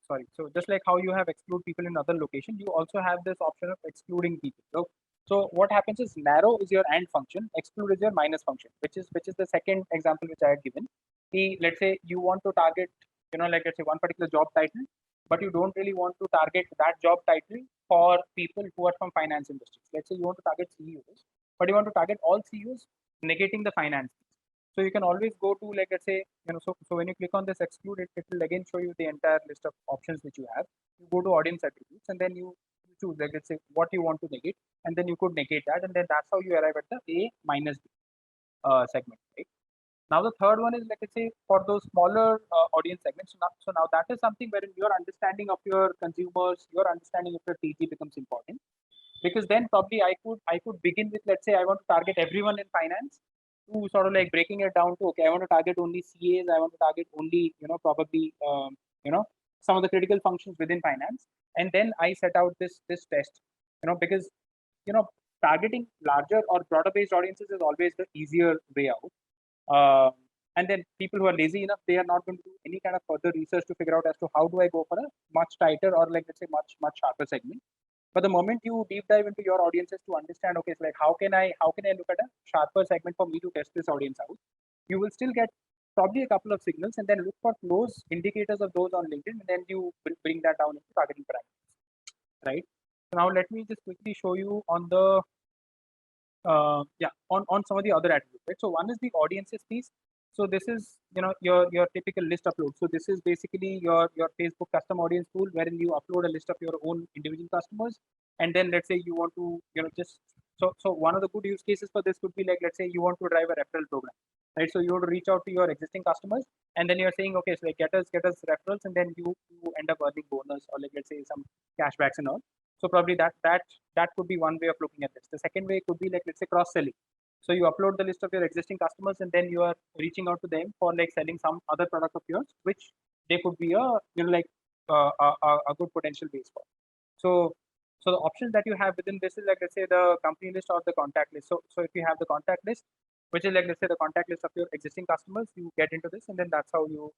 sorry, so just like how you have exclude people in other location, you also have this option of excluding people. So what happens is narrow is your AND function, exclude is your minus function, which is the second example which I had given. Let's say you want to target, like let's say one particular job title, but you don't really want to target that job title for people who are from finance industries. Let's say you want to target CEOs, but you want to target all CEOs, negating the finance. So you can always go to like let's say so when you click on this exclude, it will again show you the entire list of options which you have. You go to audience attributes and then you choose like let's say what you want to negate, and then you could negate that, and then that's how you arrive at the A minus B segment, right? Now the third one is like let's say for those smaller audience segments. So now that is something wherein your understanding of your consumers, your understanding of your TG becomes important, because then probably I could begin with let's say I want to target everyone in finance, to sort of like breaking it down to okay, I want to target only CAs, I want to target only probably some of the critical functions within finance, and then I set out this test, because you know targeting larger or broader based audiences is always the easier way out. And then people who are lazy enough, they are not going to do any kind of further research to figure out as to how do I go for a much tighter or like let's say much sharper segment. But the moment you deep dive into your audiences to understand, okay, so like how can I look at a sharper segment for me to test this audience out, you will still get probably a couple of signals, and then look for close indicators of those on LinkedIn, and then you bring that down into targeting parameters, right? So now let me just quickly show you on the on some of the other attributes, right? So one is the audiences piece. So this is your typical list upload. So this is basically your Facebook custom audience tool, wherein you upload a list of your own individual customers, and then let's say you want to just so one of the good use cases for this could be like let's say you want to drive a referral program. right? So you would reach out to your existing customers, and then you're saying, okay, so like get us referrals, and then you end up earning bonus or like let's say some cashbacks and all. So probably that could be one way of looking at this. The second way could be like let's say cross selling. So you upload the list of your existing customers, and then you are reaching out to them for like selling some other product of yours, which they could be a like a good potential base for. So so the options that you have within this is like let's say the company list or the contact list. So if you have the contact list, which is like let's say the contact list of your existing customers, you get into this, and then that's how you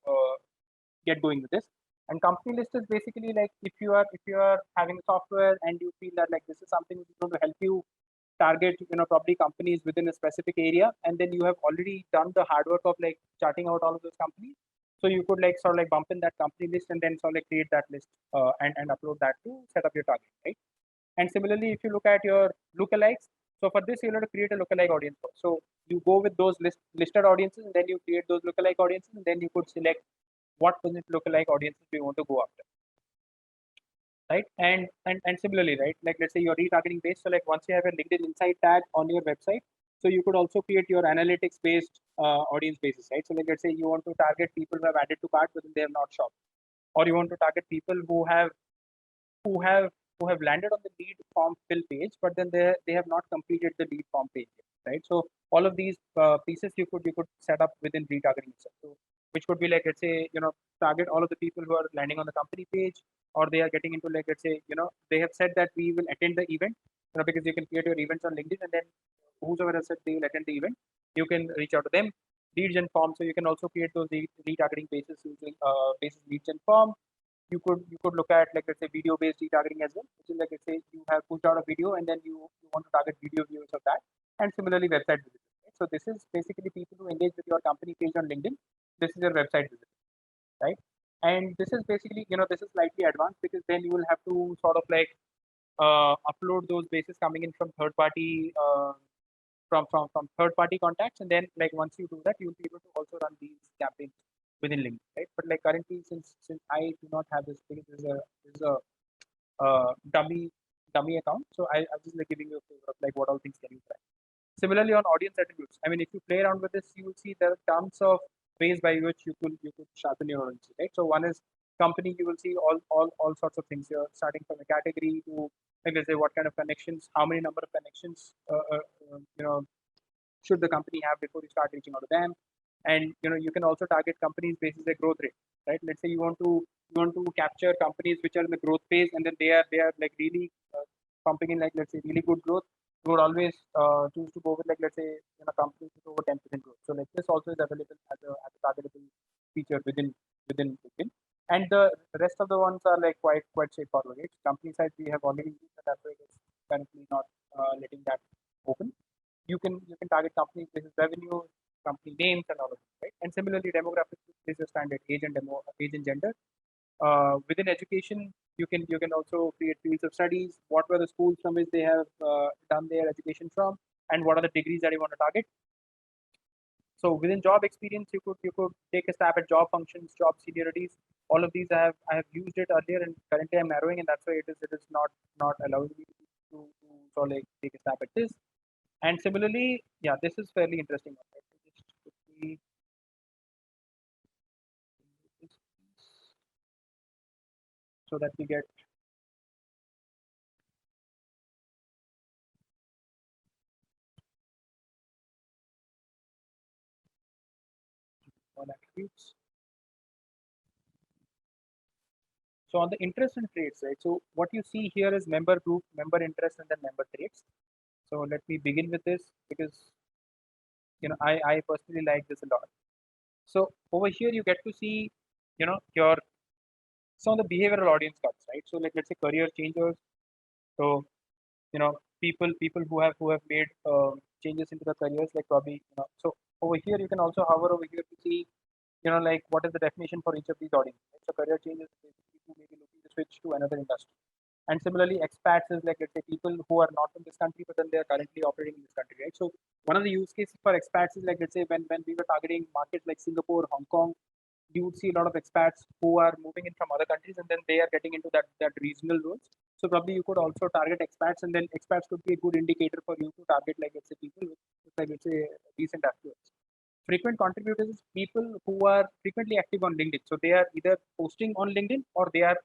get going with this. And company list is basically like if you are having software and you feel that like this is something which is going to help you target probably companies within a specific area, and then you have already done the hard work of like charting out all of those companies. So you could like sort of like bump in that company list and then sort of like create that list and upload that to set up your target, right? And similarly, if you look at your lookalikes, so for this, you'll have to create a lookalike audience. So you go with those listed audiences, and then you create those lookalike audiences, and then you could select what lookalike audiences we want to go after, right? And similarly, right? Like let's say you're retargeting based. So like once you have a LinkedIn Insight tag on your website, so you could also create your analytics based audience basis, right? So like let's say you want to target people who have added to cart but then they have not shopped, or you want to target people who have landed on the lead form fill page, but then they have not completed the lead form page yet, right? So all of these pieces you could set up within retargeting itself. So which could be like let's say target all of the people who are landing on the company page, or they are getting into like let's say they have said that we will attend the event, because you can create your events on LinkedIn, and then whosoever has said they will attend the event, you can reach out to them. Leads and forms, so you can also create those retargeting basis using basis leads and form. You could look at like let's say video based retargeting as well, which is like let's say you have pushed out a video and then you want to target video viewers of that, and similarly website visitors, right? So this is basically people who engage with your company page on LinkedIn. This is your website visit, right? And this is basically this is slightly advanced, because then you will have to sort of like upload those bases coming in from third party from third party contacts, and then like once you do that, you'll be able to also run these campaigns within LinkedIn, right? But like currently, since I do not have this, because this is a dummy account, so I'm just like giving you a flavor of like what all things can you try. Similarly, on audience attributes, I mean, if you play around with this, you will see there are tons of ways by which you could sharpen your audience, right? So one is company. You will see all sorts of things. You're starting from a category to like let's say what kind of connections, how many number of connections should the company have before you start reaching out to them. And you can also target companies based on their growth rate, right? Let's say you want to capture companies which are in the growth phase, and then they are like really pumping in like let's say really good growth. You would always choose to go with like let's say companies with over 10% growth. So like this also is available as a targetable feature within LinkedIn. And the rest of the ones are like quite straightforward. Right? Company side we have already used, and that's why it's currently not letting that open. You can target companies based on revenue, company names, and all of that, right? And similarly, demographics is your standard age and gender. Within education, you can also create fields of studies. What were the schools from which they have done their education from, and what are the degrees that you want to target. So within job experience, you could take a stab at job functions, job seniorities. All of these I have used it earlier, and currently I'm narrowing, and that's why it is not allowing me to sort of like take a stab at this. And similarly, yeah, this is fairly interesting. Just quickly so that we get all attributes. So on the interest and traits, right? So what you see here is member group, member interest, and then member traits. So let me begin with this, because I personally like this a lot. So over here you get to see your some of the behavioral audience cuts, right? So like let's say career changers. So people who have made changes into the careers, like probably so over here you can also hover over here to see like what is the definition for each of these audiences, right? So career changes is basically who may be looking to switch to another industry. And similarly, expats is like let's say people who are not in this country but then they are currently operating in this country, right? So one of the use cases for expats is like let's say when we were targeting markets like Singapore, Hong Kong, you would see a lot of expats who are moving in from other countries, and then they are getting into that regional roles. So probably you could also target expats, and then expats could be a good indicator for you to target like let's say people with like let's say recent affluence. frequent contributors is people who are frequently active on LinkedIn. So they are either posting on LinkedIn or they are,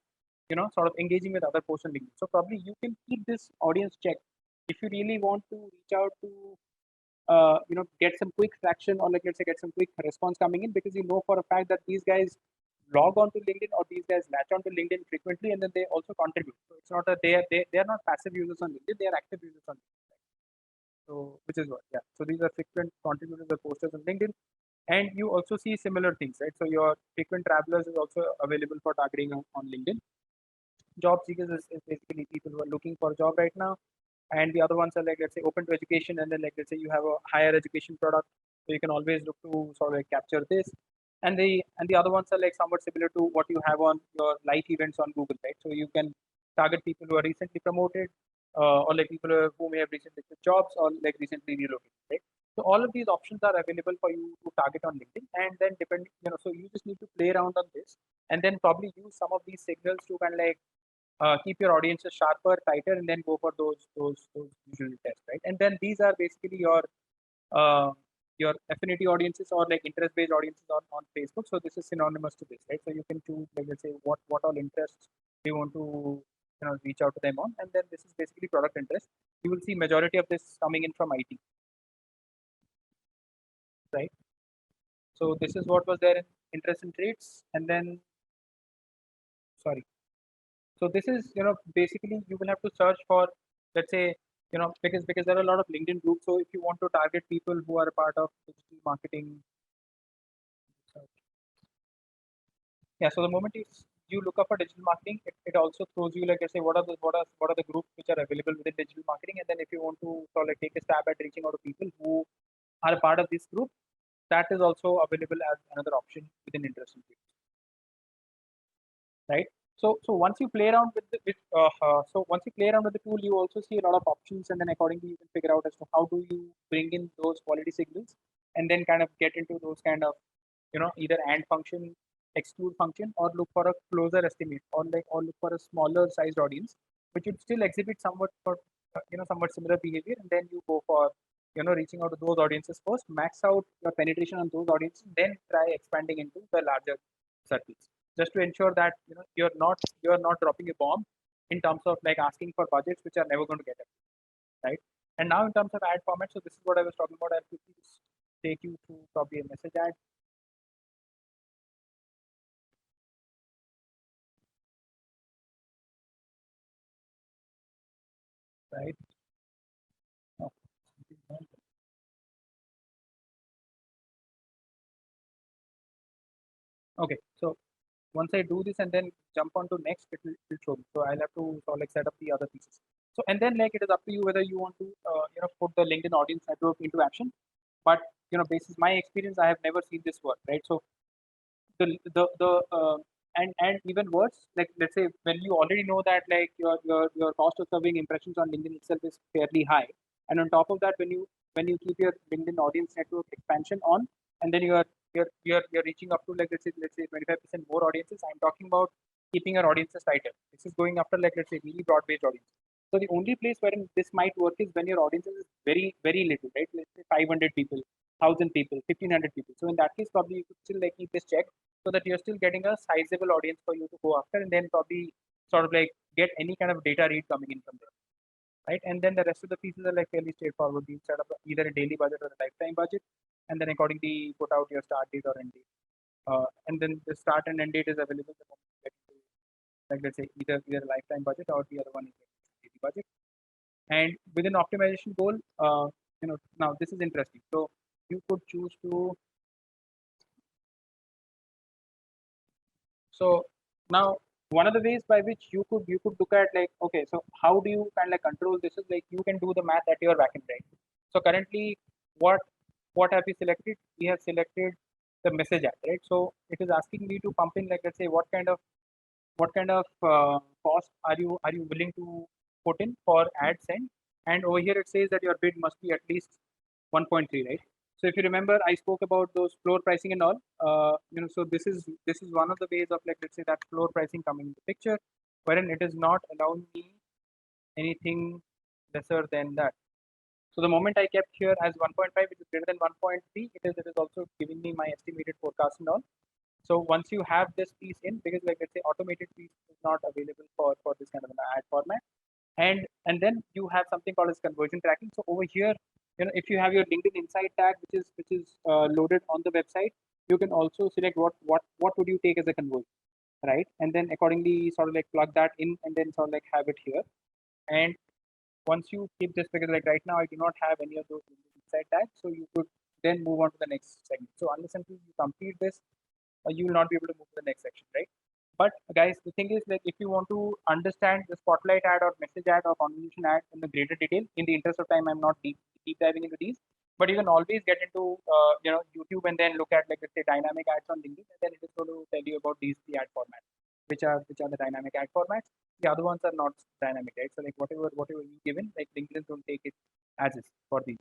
sort of engaging with other posts on LinkedIn. So probably you can keep this audience checked if you really want to reach out to, get some quick traction, or like let's say get some quick response coming in, because you know for a fact that these guys log on to LinkedIn, or these guys latch on to LinkedIn frequently, and then they also contribute. So it's not that they are not passive users on LinkedIn; they are active users on LinkedIn. So which is what, yeah. So these are frequent contributors or posters on LinkedIn, and you also see similar things, right? So your frequent travelers is also available for targeting on LinkedIn. Job seekers is basically people who are looking for a job right now, and the other ones are like, let's say, open to education, and then like let's say you have a higher education product, so you can always look to sort of like capture this. And the other ones are like somewhat similar to what you have on your live events on Google, right? So you can target people who are recently promoted, or like people who may have recently quit jobs or like recently relocated, right? So all of these options are available for you to target on LinkedIn, and then depending, so you just need to play around on this, and then probably use some of these signals to kind of like keep your audiences sharper, tighter, and then go for those usual tests, right? And then these are basically uh, your affinity audiences or like interest-based audiences on Facebook. So this is synonymous to this, right? So you can choose, like, let's say, what all interests you want to reach out to them on, and then this is basically product interest. You will see majority of this coming in from IT, right? So this is what was there in interest in traits, and then sorry. So this is, basically you will have to search for, let's say, because there are a lot of LinkedIn groups. So if you want to target people who are a part of digital marketing, yeah. So the moment you look up for digital marketing, it also throws you, like, let's say, what are the groups which are available within digital marketing, and then if you want to sort of like take a stab at reaching out to people who are a part of this group, that is also available as another option within interest in fields, right? So once you play around once you play around with the tool, you also see a lot of options, and then accordingly you can figure out as to how do you bring in those quality signals, and then kind of get into those kind of, either AND function, exclude function, or look for a closer estimate, or look for a smaller sized audience, which would still exhibit somewhat for somewhat similar behavior, and then you go for reaching out to those audiences first, max out your penetration on those audiences, then try expanding into the larger circles, just to ensure that you're not dropping a bomb in terms of like asking for budgets which are never going to get it, right? And now in terms of ad format, so this is what I was talking about. I'll quickly just take you through probably a message ad. Right. Okay, so once I do this and then jump on to next, it will show me. So I'll have to sort of like set up the other pieces. So and then like it is up to you whether you want to put the LinkedIn audience network into action. But basis my experience, I have never seen this work, right? So the and even worse, like let's say when you already know that like your cost of serving impressions on LinkedIn itself is fairly high, and on top of that, when you keep your LinkedIn audience network expansion on, and then you're reaching up to like let's say 25% more audiences. I'm talking about keeping your audiences tighter. This is going after like let's say really broad-based audience. So the only place wherein this might work is when your audience is very very little, right? Let's say 500 people, 1,000 people, 1,500 people. So in that case, probably you could still like keep this check, so that you're still getting a sizable audience for you to go after, and then probably sort of like get any kind of data read coming in from there, right? And then the rest of the pieces are like fairly straightforward. You set up either a daily budget or a lifetime budget, and then accordingly put out your start date or end date. And then the start and end date is available the moment you get into, like let's say either a lifetime budget or the other one is a daily budget. And within optimization goal, now this is interesting. So you could choose to. So now one of the ways by which you could look at like, okay, so how do you kind of like control this is like you can do the math at your backend, right? So currently what have we selected? We have selected the message ad, right? So it is asking me to pump in like let's say what kind of cost are you willing to put in for ad send, and over here it says that your bid must be at least 1.3, right? So if you remember, I spoke about those floor pricing and all. So this is one of the ways of like let's say that floor pricing coming into picture, wherein it is not allowing me anything lesser than that. So the moment I kept here as 1.5, which is greater than 1.3, it is also giving me my estimated forecast and all. So once you have this piece in, because like let's say automated piece is not available for this kind of an ad format, and then you have something called as conversion tracking. So over here, if you have your LinkedIn Insight tag, which is loaded on the website, you can also select what would you take as a conversion, right? And then accordingly sort of like plug that in and then sort of like have it here. And once you keep this, because like right now I do not have any of those Insight tags, so you could then move on to the next segment. So unless until you complete this, you will not be able to move to the next section, right? But guys, the thing is, like, if you want to understand the spotlight ad or message ad or conversation ad in the greater detail, in the interest of time, I'm not deep diving into these, but you can always get into YouTube and then look at, like, let's say dynamic ads on LinkedIn, and then it is going to tell you about these three ad formats, which are the dynamic ad formats. The other ones are not dynamic, right? So like whatever you given, like LinkedIn don't take it as is for these,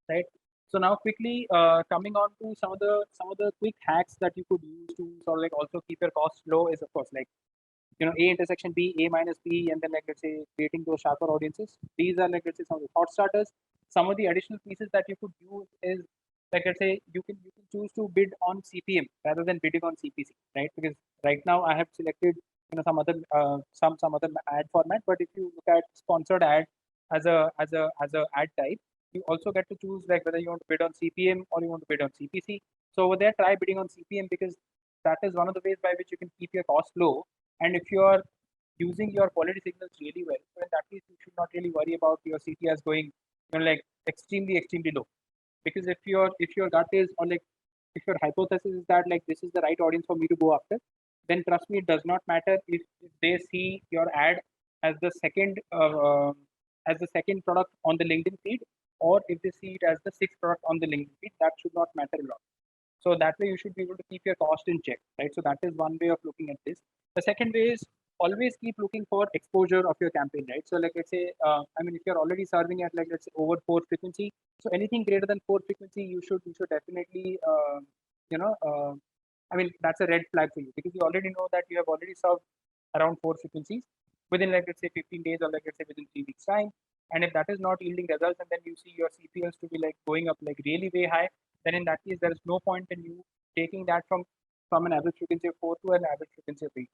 right? So now quickly coming on to some of the quick hacks that you could use to sort of like also keep your costs low is of course like A intersection B, A minus B, and then like let's say creating those sharper audiences. These are like let's say some of the thought starters. Some of the additional pieces that you could use is like let's say you can choose to bid on CPM rather than bidding on CPC, right? Because right now I have selected some other some other ad format, but if you look at sponsored ad as a ad type, you also get to choose like whether you want to bid on CPM or you want to bid on CPC. So over there, try bidding on CPM because that is one of the ways by which you can keep your cost low. And if you are using your quality signals really well, so in that case, you should not really worry about your CTRs going, like extremely low. Because if your gut is, or like if your hypothesis is that like this is the right audience for me to go after, then trust me, it does not matter if they see your ad as the second product on the LinkedIn feed, or if they see it as the sixth product on the LinkedIn feed. That should not matter a lot. So that way you should be able to keep your cost in check, right? So that is one way of looking at this. The second way is always keep looking for exposure of your campaign, right? So like let's say, if you're already serving at like let's say over 4 frequency, so anything greater than 4 frequency, you should definitely, that's a red flag for you because you already know that you have already served around 4 frequencies within like let's say 15 days or like let's say within 3 weeks time. And if that is not yielding results, and then you see your CPLs to be like going up like really way high, then in that case, there is no point in you taking that from an average frequency of 4 to an average frequency of 8.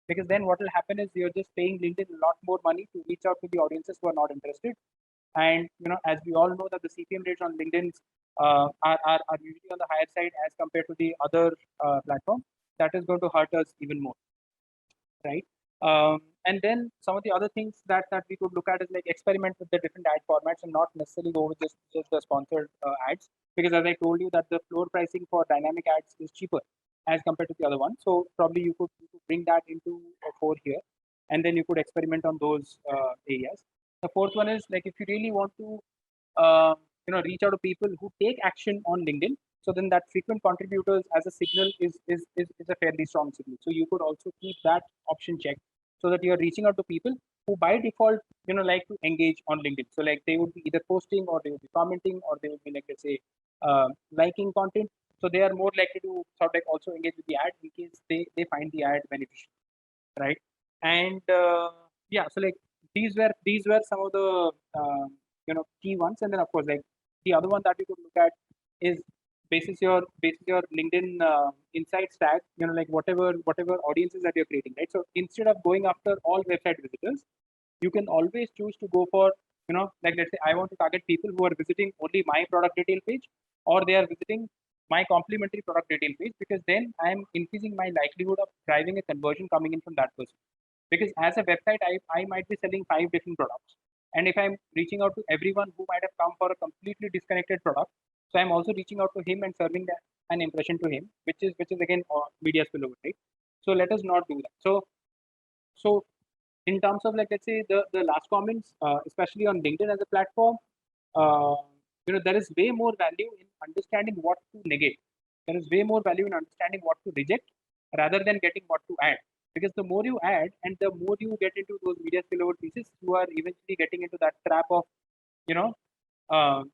Because then what will happen is you're just paying LinkedIn a lot more money to reach out to the audiences who are not interested. And as we all know that the CPM rates on LinkedIn are usually on the higher side as compared to the other platform, that is going to hurt us even more, right? And then some of the other things that we could look at is like experiment with the different ad formats and not necessarily go with just the sponsored ads, because as I told you that the floor pricing for dynamic ads is cheaper as compared to the other one. So probably you could bring that into a 4 here, and then you could experiment on those areas. The fourth one is like if you really want to reach out to people who take action on LinkedIn, so then that frequent contributors as a signal is a fairly strong signal. So you could also keep that option checked so that you're reaching out to people who by default like to engage on LinkedIn. So like they would be either posting or they would be commenting or they would be like let's say liking content. So they are more likely to sort of like also engage with the ad in case they find the ad beneficial, right? And yeah, so like these were some of the key ones. And then of course like the other one that we could look at is basis your LinkedIn insights tag, like whatever audiences that you're creating, right? So instead of going after all website visitors, you can always choose to go for like let's say I want to target people who are visiting only my product detail page, or they are visiting my complementary product detail page, because then I'm increasing my likelihood of driving a conversion coming in from that person. Because as a website, I might be selling 5 different products, and if I'm reaching out to everyone who might have come for a completely disconnected product, so I'm also reaching out to him and serving an impression to him, which is again media spillover, right? So let us not do that. So in terms of like let's say the last comments, especially on LinkedIn as a platform, there is way more value in understanding what to negate. There is way more value in understanding what to reject rather than getting what to add. Because the more you add and the more you get into those media spillover pieces, you are eventually getting into that trap of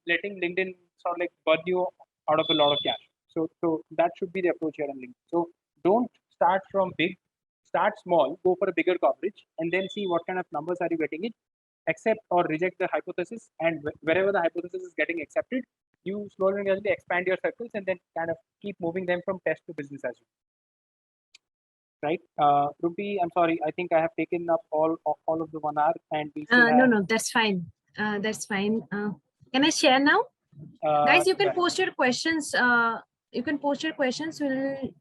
letting LinkedIn sort of like burn you out of a lot of cash. So that should be the approach here on LinkedIn. So don't start from big, start small, go for a bigger coverage, and then see what kind of numbers are you getting it. accept or reject the hypothesis, and wherever the hypothesis is getting accepted, you slowly and gradually expand your circles and then kind of keep moving them from test to business as usual. Right, Ruby, I'm sorry, I think I have taken up all of the 1 hour, and we still have, No, that's fine. That's fine. Can I share now? Guys, you can yeah. post your questions. You can post your questions. We'll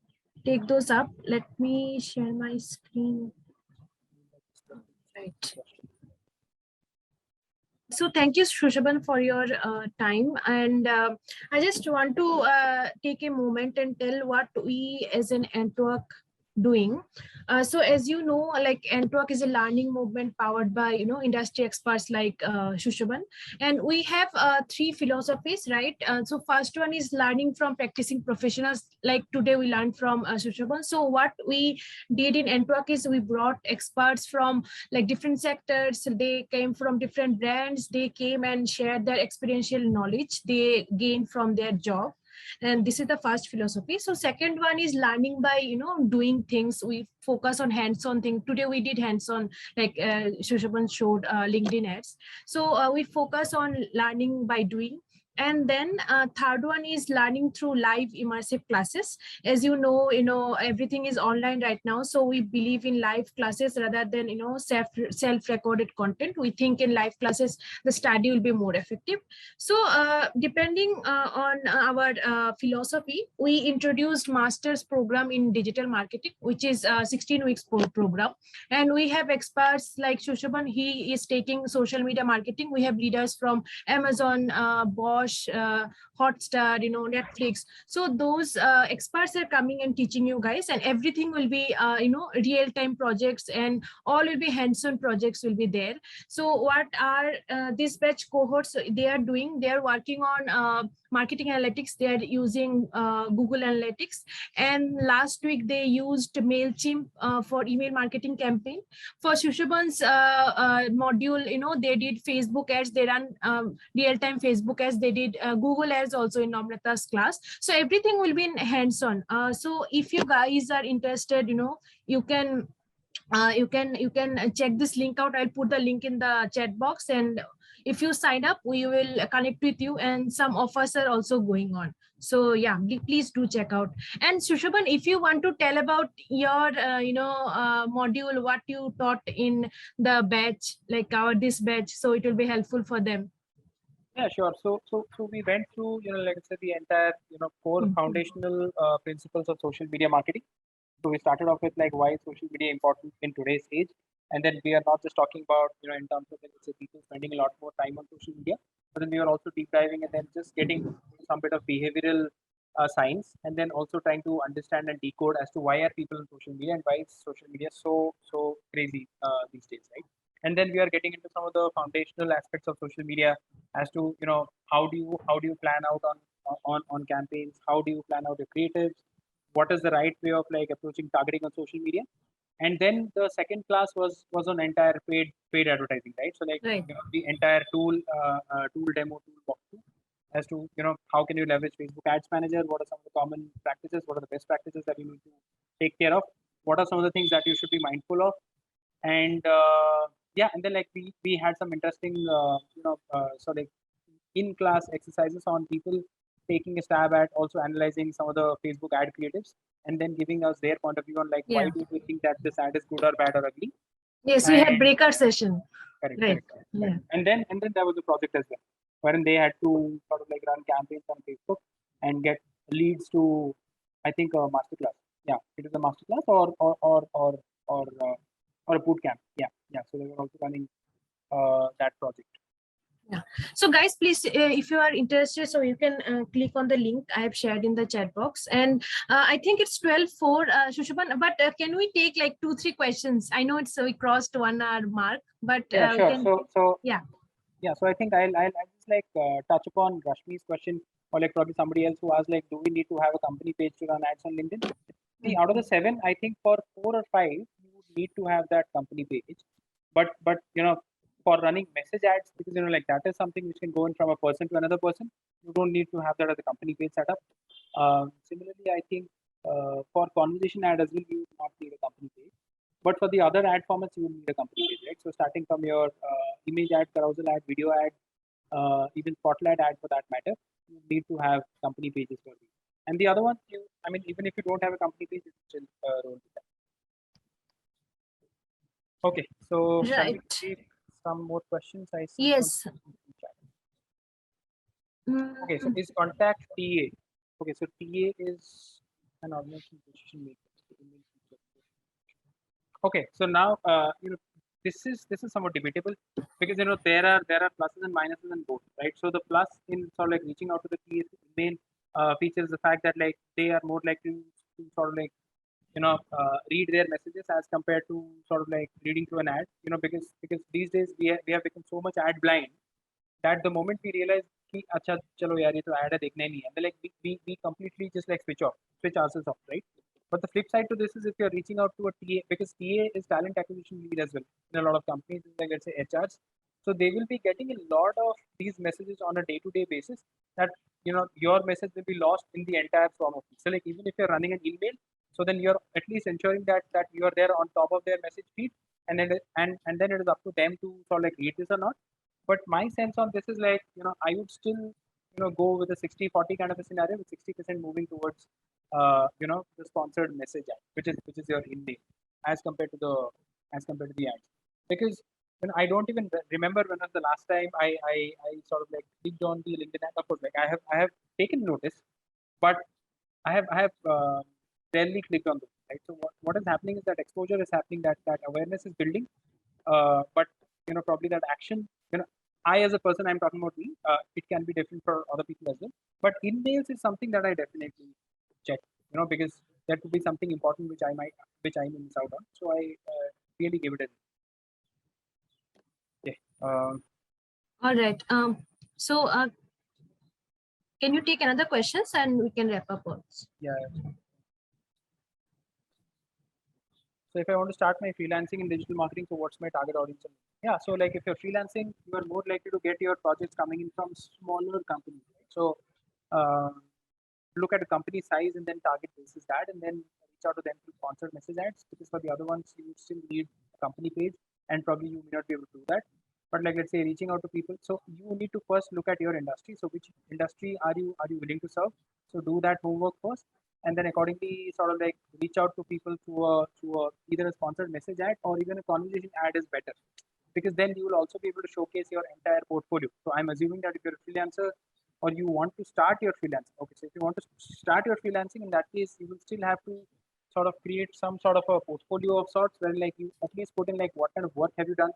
take those up. Let me share my screen. Right. So thank you, Shushaban, for your time. And I just want to take a moment and tell what we as an Antwerp doing. So as you know, like Antwerp is a learning movement powered by, industry experts like Shushaban. And we have 3 philosophies, right? So first one is learning from practicing professionals. Like today we learned from Shushaban. So what we did in Antwerp is we brought experts from like different sectors. They came from different brands. They came and shared their experiential knowledge they gained from their job. And this is the first philosophy. So second one is learning by doing things. We focus on hands-on thing. Today we did hands-on, like Shushaban showed LinkedIn ads. So we focus on learning by doing. And then third one is learning through live immersive classes. As you know, everything is online right now. So we believe in live classes rather than, self-recorded content. We think in live classes, the study will be more effective. So depending on our philosophy, we introduced master's program in digital marketing, which is a 16 weeks program. And we have experts like Shushaban. He is taking social media marketing. We have leaders from Amazon, Bosch, Hotstar, Netflix. So those experts are coming and teaching you guys, and everything will be, real-time projects, and all will be hands-on projects will be there. So what are this batch cohorts they are doing? They are working on marketing analytics. They are using Google Analytics. And last week they used MailChimp for email marketing campaign. For Shushaban's module, they did Facebook ads. They run real-time Facebook ads. They did Google ads also in Namrata's class. So everything will be in hands-on. So if you guys are interested, you can check this link out. I'll put the link in the chat box, and if you sign up, we will connect with you, and some offers are also going on. So yeah, please do check out. And Shushaban, if you want to tell about your module, what you taught in the batch, like this batch, so it will be helpful for them. Yeah, sure. So we went through, let's say the entire, core foundational principles of social media marketing. So we started off with like why is social media important in today's age, and then we are not just talking about in terms of let's say people spending a lot more time on social media, but then we are also deep diving and then just getting some bit of behavioral science, and then also trying to understand and decode as to why are people on social media and why is social media so crazy these days, right? And then we are getting into some of the foundational aspects of social media as to how do you plan out on campaigns, how do you plan out your creatives, what is the right way of like approaching targeting on social media. And then the second class was on entire paid advertising, right? So like Right. the entire tool demo, tool walkthrough as to how can you leverage Facebook Ads Manager, what are some of the common practices, what are the best practices that you need to take care of, what are some of the things that you should be mindful of. And yeah, and then like we had some interesting so like in class exercises on people taking a stab at also analyzing some of the Facebook ad creatives and then giving us their point of view on like why Yeah. do we think that this ad is good or bad or ugly. Yes, we had And- breakout session. Correct, Right. correct. Yeah. And then there was a project as well, wherein they had to sort of like run campaigns on Facebook and get leads to, I think, a masterclass. Yeah, it is a masterclass or a boot camp. Yeah. So they were also running that project. So guys, please, if you are interested, so you can click on the link I have shared in the chat box. And I think it's 12:04, Shushaban, but can we take like 2-3 questions? I know it's we crossed 1 hour mark, but Yeah, we sure. can, So yeah. Yeah, so I think I'll just like touch upon Rashmi's question, or like probably somebody else who asked like, do we need to have a company page to run ads on LinkedIn? See, out of the 7, I think for 4 or 5, you would need to have that company page. But for running message ads, because like that is something which can go in from a person to another person. You don't need to have that as a company page setup. Similarly, I think for conversation ad as well, you do not need a company page. But for the other ad formats, you will need a company page, right? So starting from your image ad, carousel ad, video ad, even spotlight ad for that matter, you need to have company pages for these. And the other one, I mean, even if you don't have a company page, it's still roll with that. Okay, so shall we Right. take some more questions? I see some Yes. questions in chat. Okay, so Mm, is contact TA. Okay, so TA is an organization decision maker. Okay, so now this is somewhat debatable because there are pluses and minuses in both, right? So the plus in sort of like reaching out to the TA main feature is the fact that like they are more likely to sort of like read their messages as compared to sort of like reading through an ad, because these days we have become so much ad blind that the moment we realize कि अच्छा चलो यार ये तो ad है देखना ही नहीं है, and like we completely just like switch ourselves off, right? But the flip side to this is if you're reaching out to a TA, because TA is talent acquisition lead as well in a lot of companies, like let's say HRs, so they will be getting a lot of these messages on a day-to-day basis that your message will be lost in the entire swarm of things. So like even if you're running an email, so then you're at least ensuring that you are there on top of their message feed, and then it is up to them to sort of like read this or not. But my sense on this is like, I would still, go with a 60-40 kind of a scenario with 60% moving towards, the sponsored message ad, which is your in-name as compared to the ads. Because I don't even remember when was the last time I sort of like clicked on the LinkedIn ad. Of course, like I have taken notice, but I have rarely clicked on those, right? So what is happening is that exposure is happening, that awareness is building, but probably that action, I as a person, I'm talking about me, it can be different for other people as well. But in-mails is something that I definitely check, because that could be something important which I may miss out on. So I really give it a yeah. all right. So can you take another questions and we can wrap up also? Yeah. So if I want to start my freelancing in digital marketing, so what's my target audience? Yeah, so like if you're freelancing, you are more likely to get your projects coming in from smaller companies. Right? So look at the company size and then target basis that, and then reach out to them through sponsored message ads. Because for the other ones, you still need a company page, and probably you may not be able to do that. But like let's say reaching out to people, so you need to first look at your industry. So which industry are you willing to serve? So do that homework first, and then accordingly sort of like reach out to people through either a sponsored message ad or even a conversation ad is better, because then you will also be able to showcase your entire portfolio. So I'm assuming that if you're a freelancer or you want to start your freelancing, okay, so if you want to start your freelancing, in that case you will still have to sort of create some sort of a portfolio of sorts where like you at least put in like what kind of work have you done,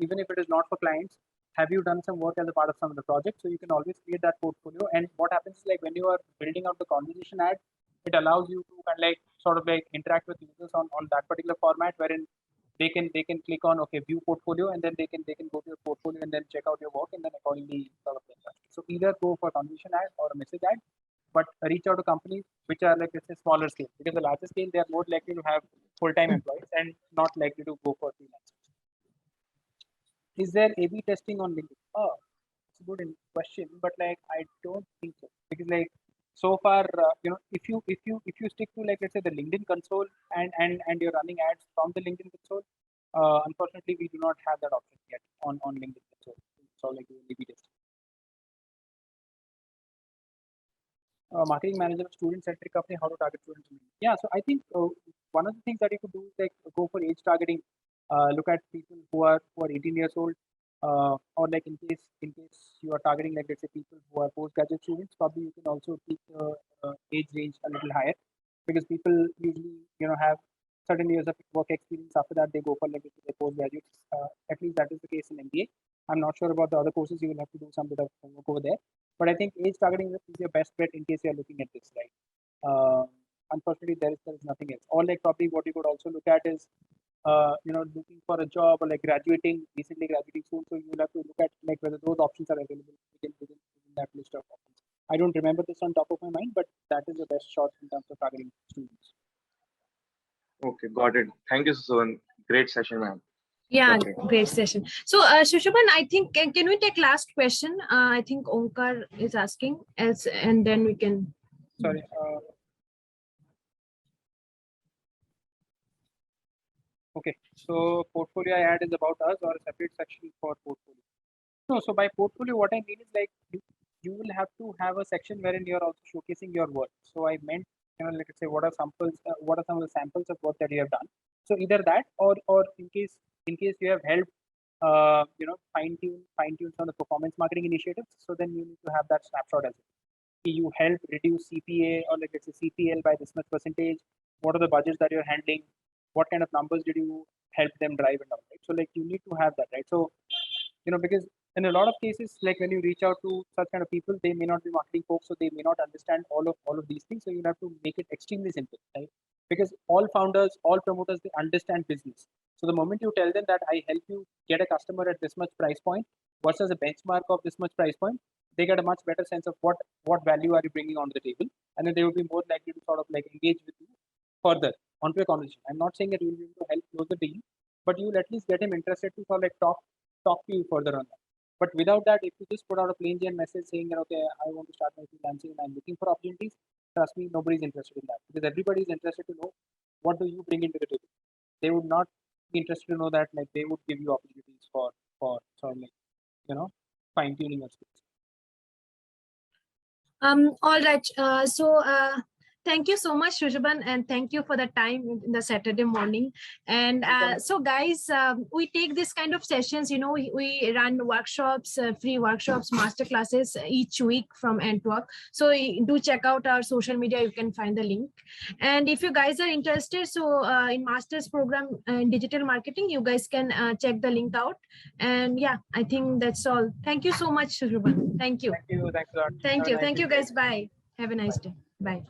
even if it is not for clients, have you done some work as a part of some of the projects. So you can always create that portfolio. And what happens is like when you are building out the conversation ad, it allows you to kind of like sort of like interact with users on that particular format, wherein they can click on view portfolio, and then they can go to your portfolio and then check out your work, and then accordingly sort of like that. So either go for conversation ad or a message ad, but reach out to companies which are like, let's say, smaller scale, because the larger scale they are more likely to have full-time employees and not likely to go for freelancers. Is there A/B testing on LinkedIn? Oh, it's a good question, but like I don't think so, because like so far, if you stick to like let's say the LinkedIn console and you're running ads from the LinkedIn console, unfortunately we do not have that option yet on LinkedIn console. So like A/B testing. Marketing manager of student-centric company, how to target students? Yeah, so I think one of the things that you could do is like go for age targeting. Look at people who are 18 years old, or like in case you are targeting like let's say people who are postgraduate students, probably you can also keep the age range a little higher, because people usually have certain years of work experience. After that, they go for like their postgraduates. At least that is the case in MBA. I'm not sure about the other courses. You will have to do some bit of homework over there. But I think age targeting is your best bet in case you are looking at this, right? Unfortunately, there is nothing else. Or like probably what you could also look at is, looking for a job or like recently graduating soon. So you will have to look at like whether those options are available within that list of options. I don't remember this on top of my mind, but that is the best shot in terms of targeting students. Okay, got it. Thank you, Susan. Great session, ma'am. Yeah, Okay. great session. So, Shushaban, I think can we take last question? I think Omkar is asking, and then we can. Sorry. Okay, so portfolio I add is about us or a separate section for portfolio. No, so by portfolio, what I mean is like you will have to have a section wherein you're also showcasing your work. So I meant, like say, what are samples, what are some of the samples of work that you have done? So either that, or in case you have helped, fine tune some of the performance marketing initiatives. So then you need to have that snapshot as well. You help reduce CPA or like it's a CPL by this much percentage. What are the budgets that you're handling? What kind of numbers did you help them drive and all, right? So like you need to have that, right? So because in a lot of cases, like when you reach out to such kind of people, they may not be marketing folks, so they may not understand all of these things. So you have to make it extremely simple, right? Because all founders, all promoters, they understand business. So the moment you tell them that I help you get a customer at this much price point versus a benchmark of this much price point, they get a much better sense of what value are you bringing onto the table, and then they will be more likely to sort of like engage with you further onto a conversation. I'm not saying that you will be able to help close the deal, but you will at least get him interested to sort of like talk to you further on that. But without that, if you just put out a plain Jane message saying that, okay, I want to start my freelancing and I'm looking for opportunities, trust me, nobody's interested in that, because everybody is interested to know what do you bring into the table. They would not be interested to know that like they would give you opportunities for sort of like fine tuning your skills. All right. Thank you so much, Shushaban, and thank you for the time in the Saturday morning. And so guys, we take this kind of sessions, we run workshops, free workshops, master classes each week from Antwerp. So do check out our social media, you can find the link. And if you guys are interested, so in master's program in digital marketing, you guys can check the link out. And yeah, I think that's all. Thank you so much, Shushaban. Thank you. Thank you. Thanks a lot. Thank Have a you. nice Thank you day. guys. Bye. Have a nice day. Bye.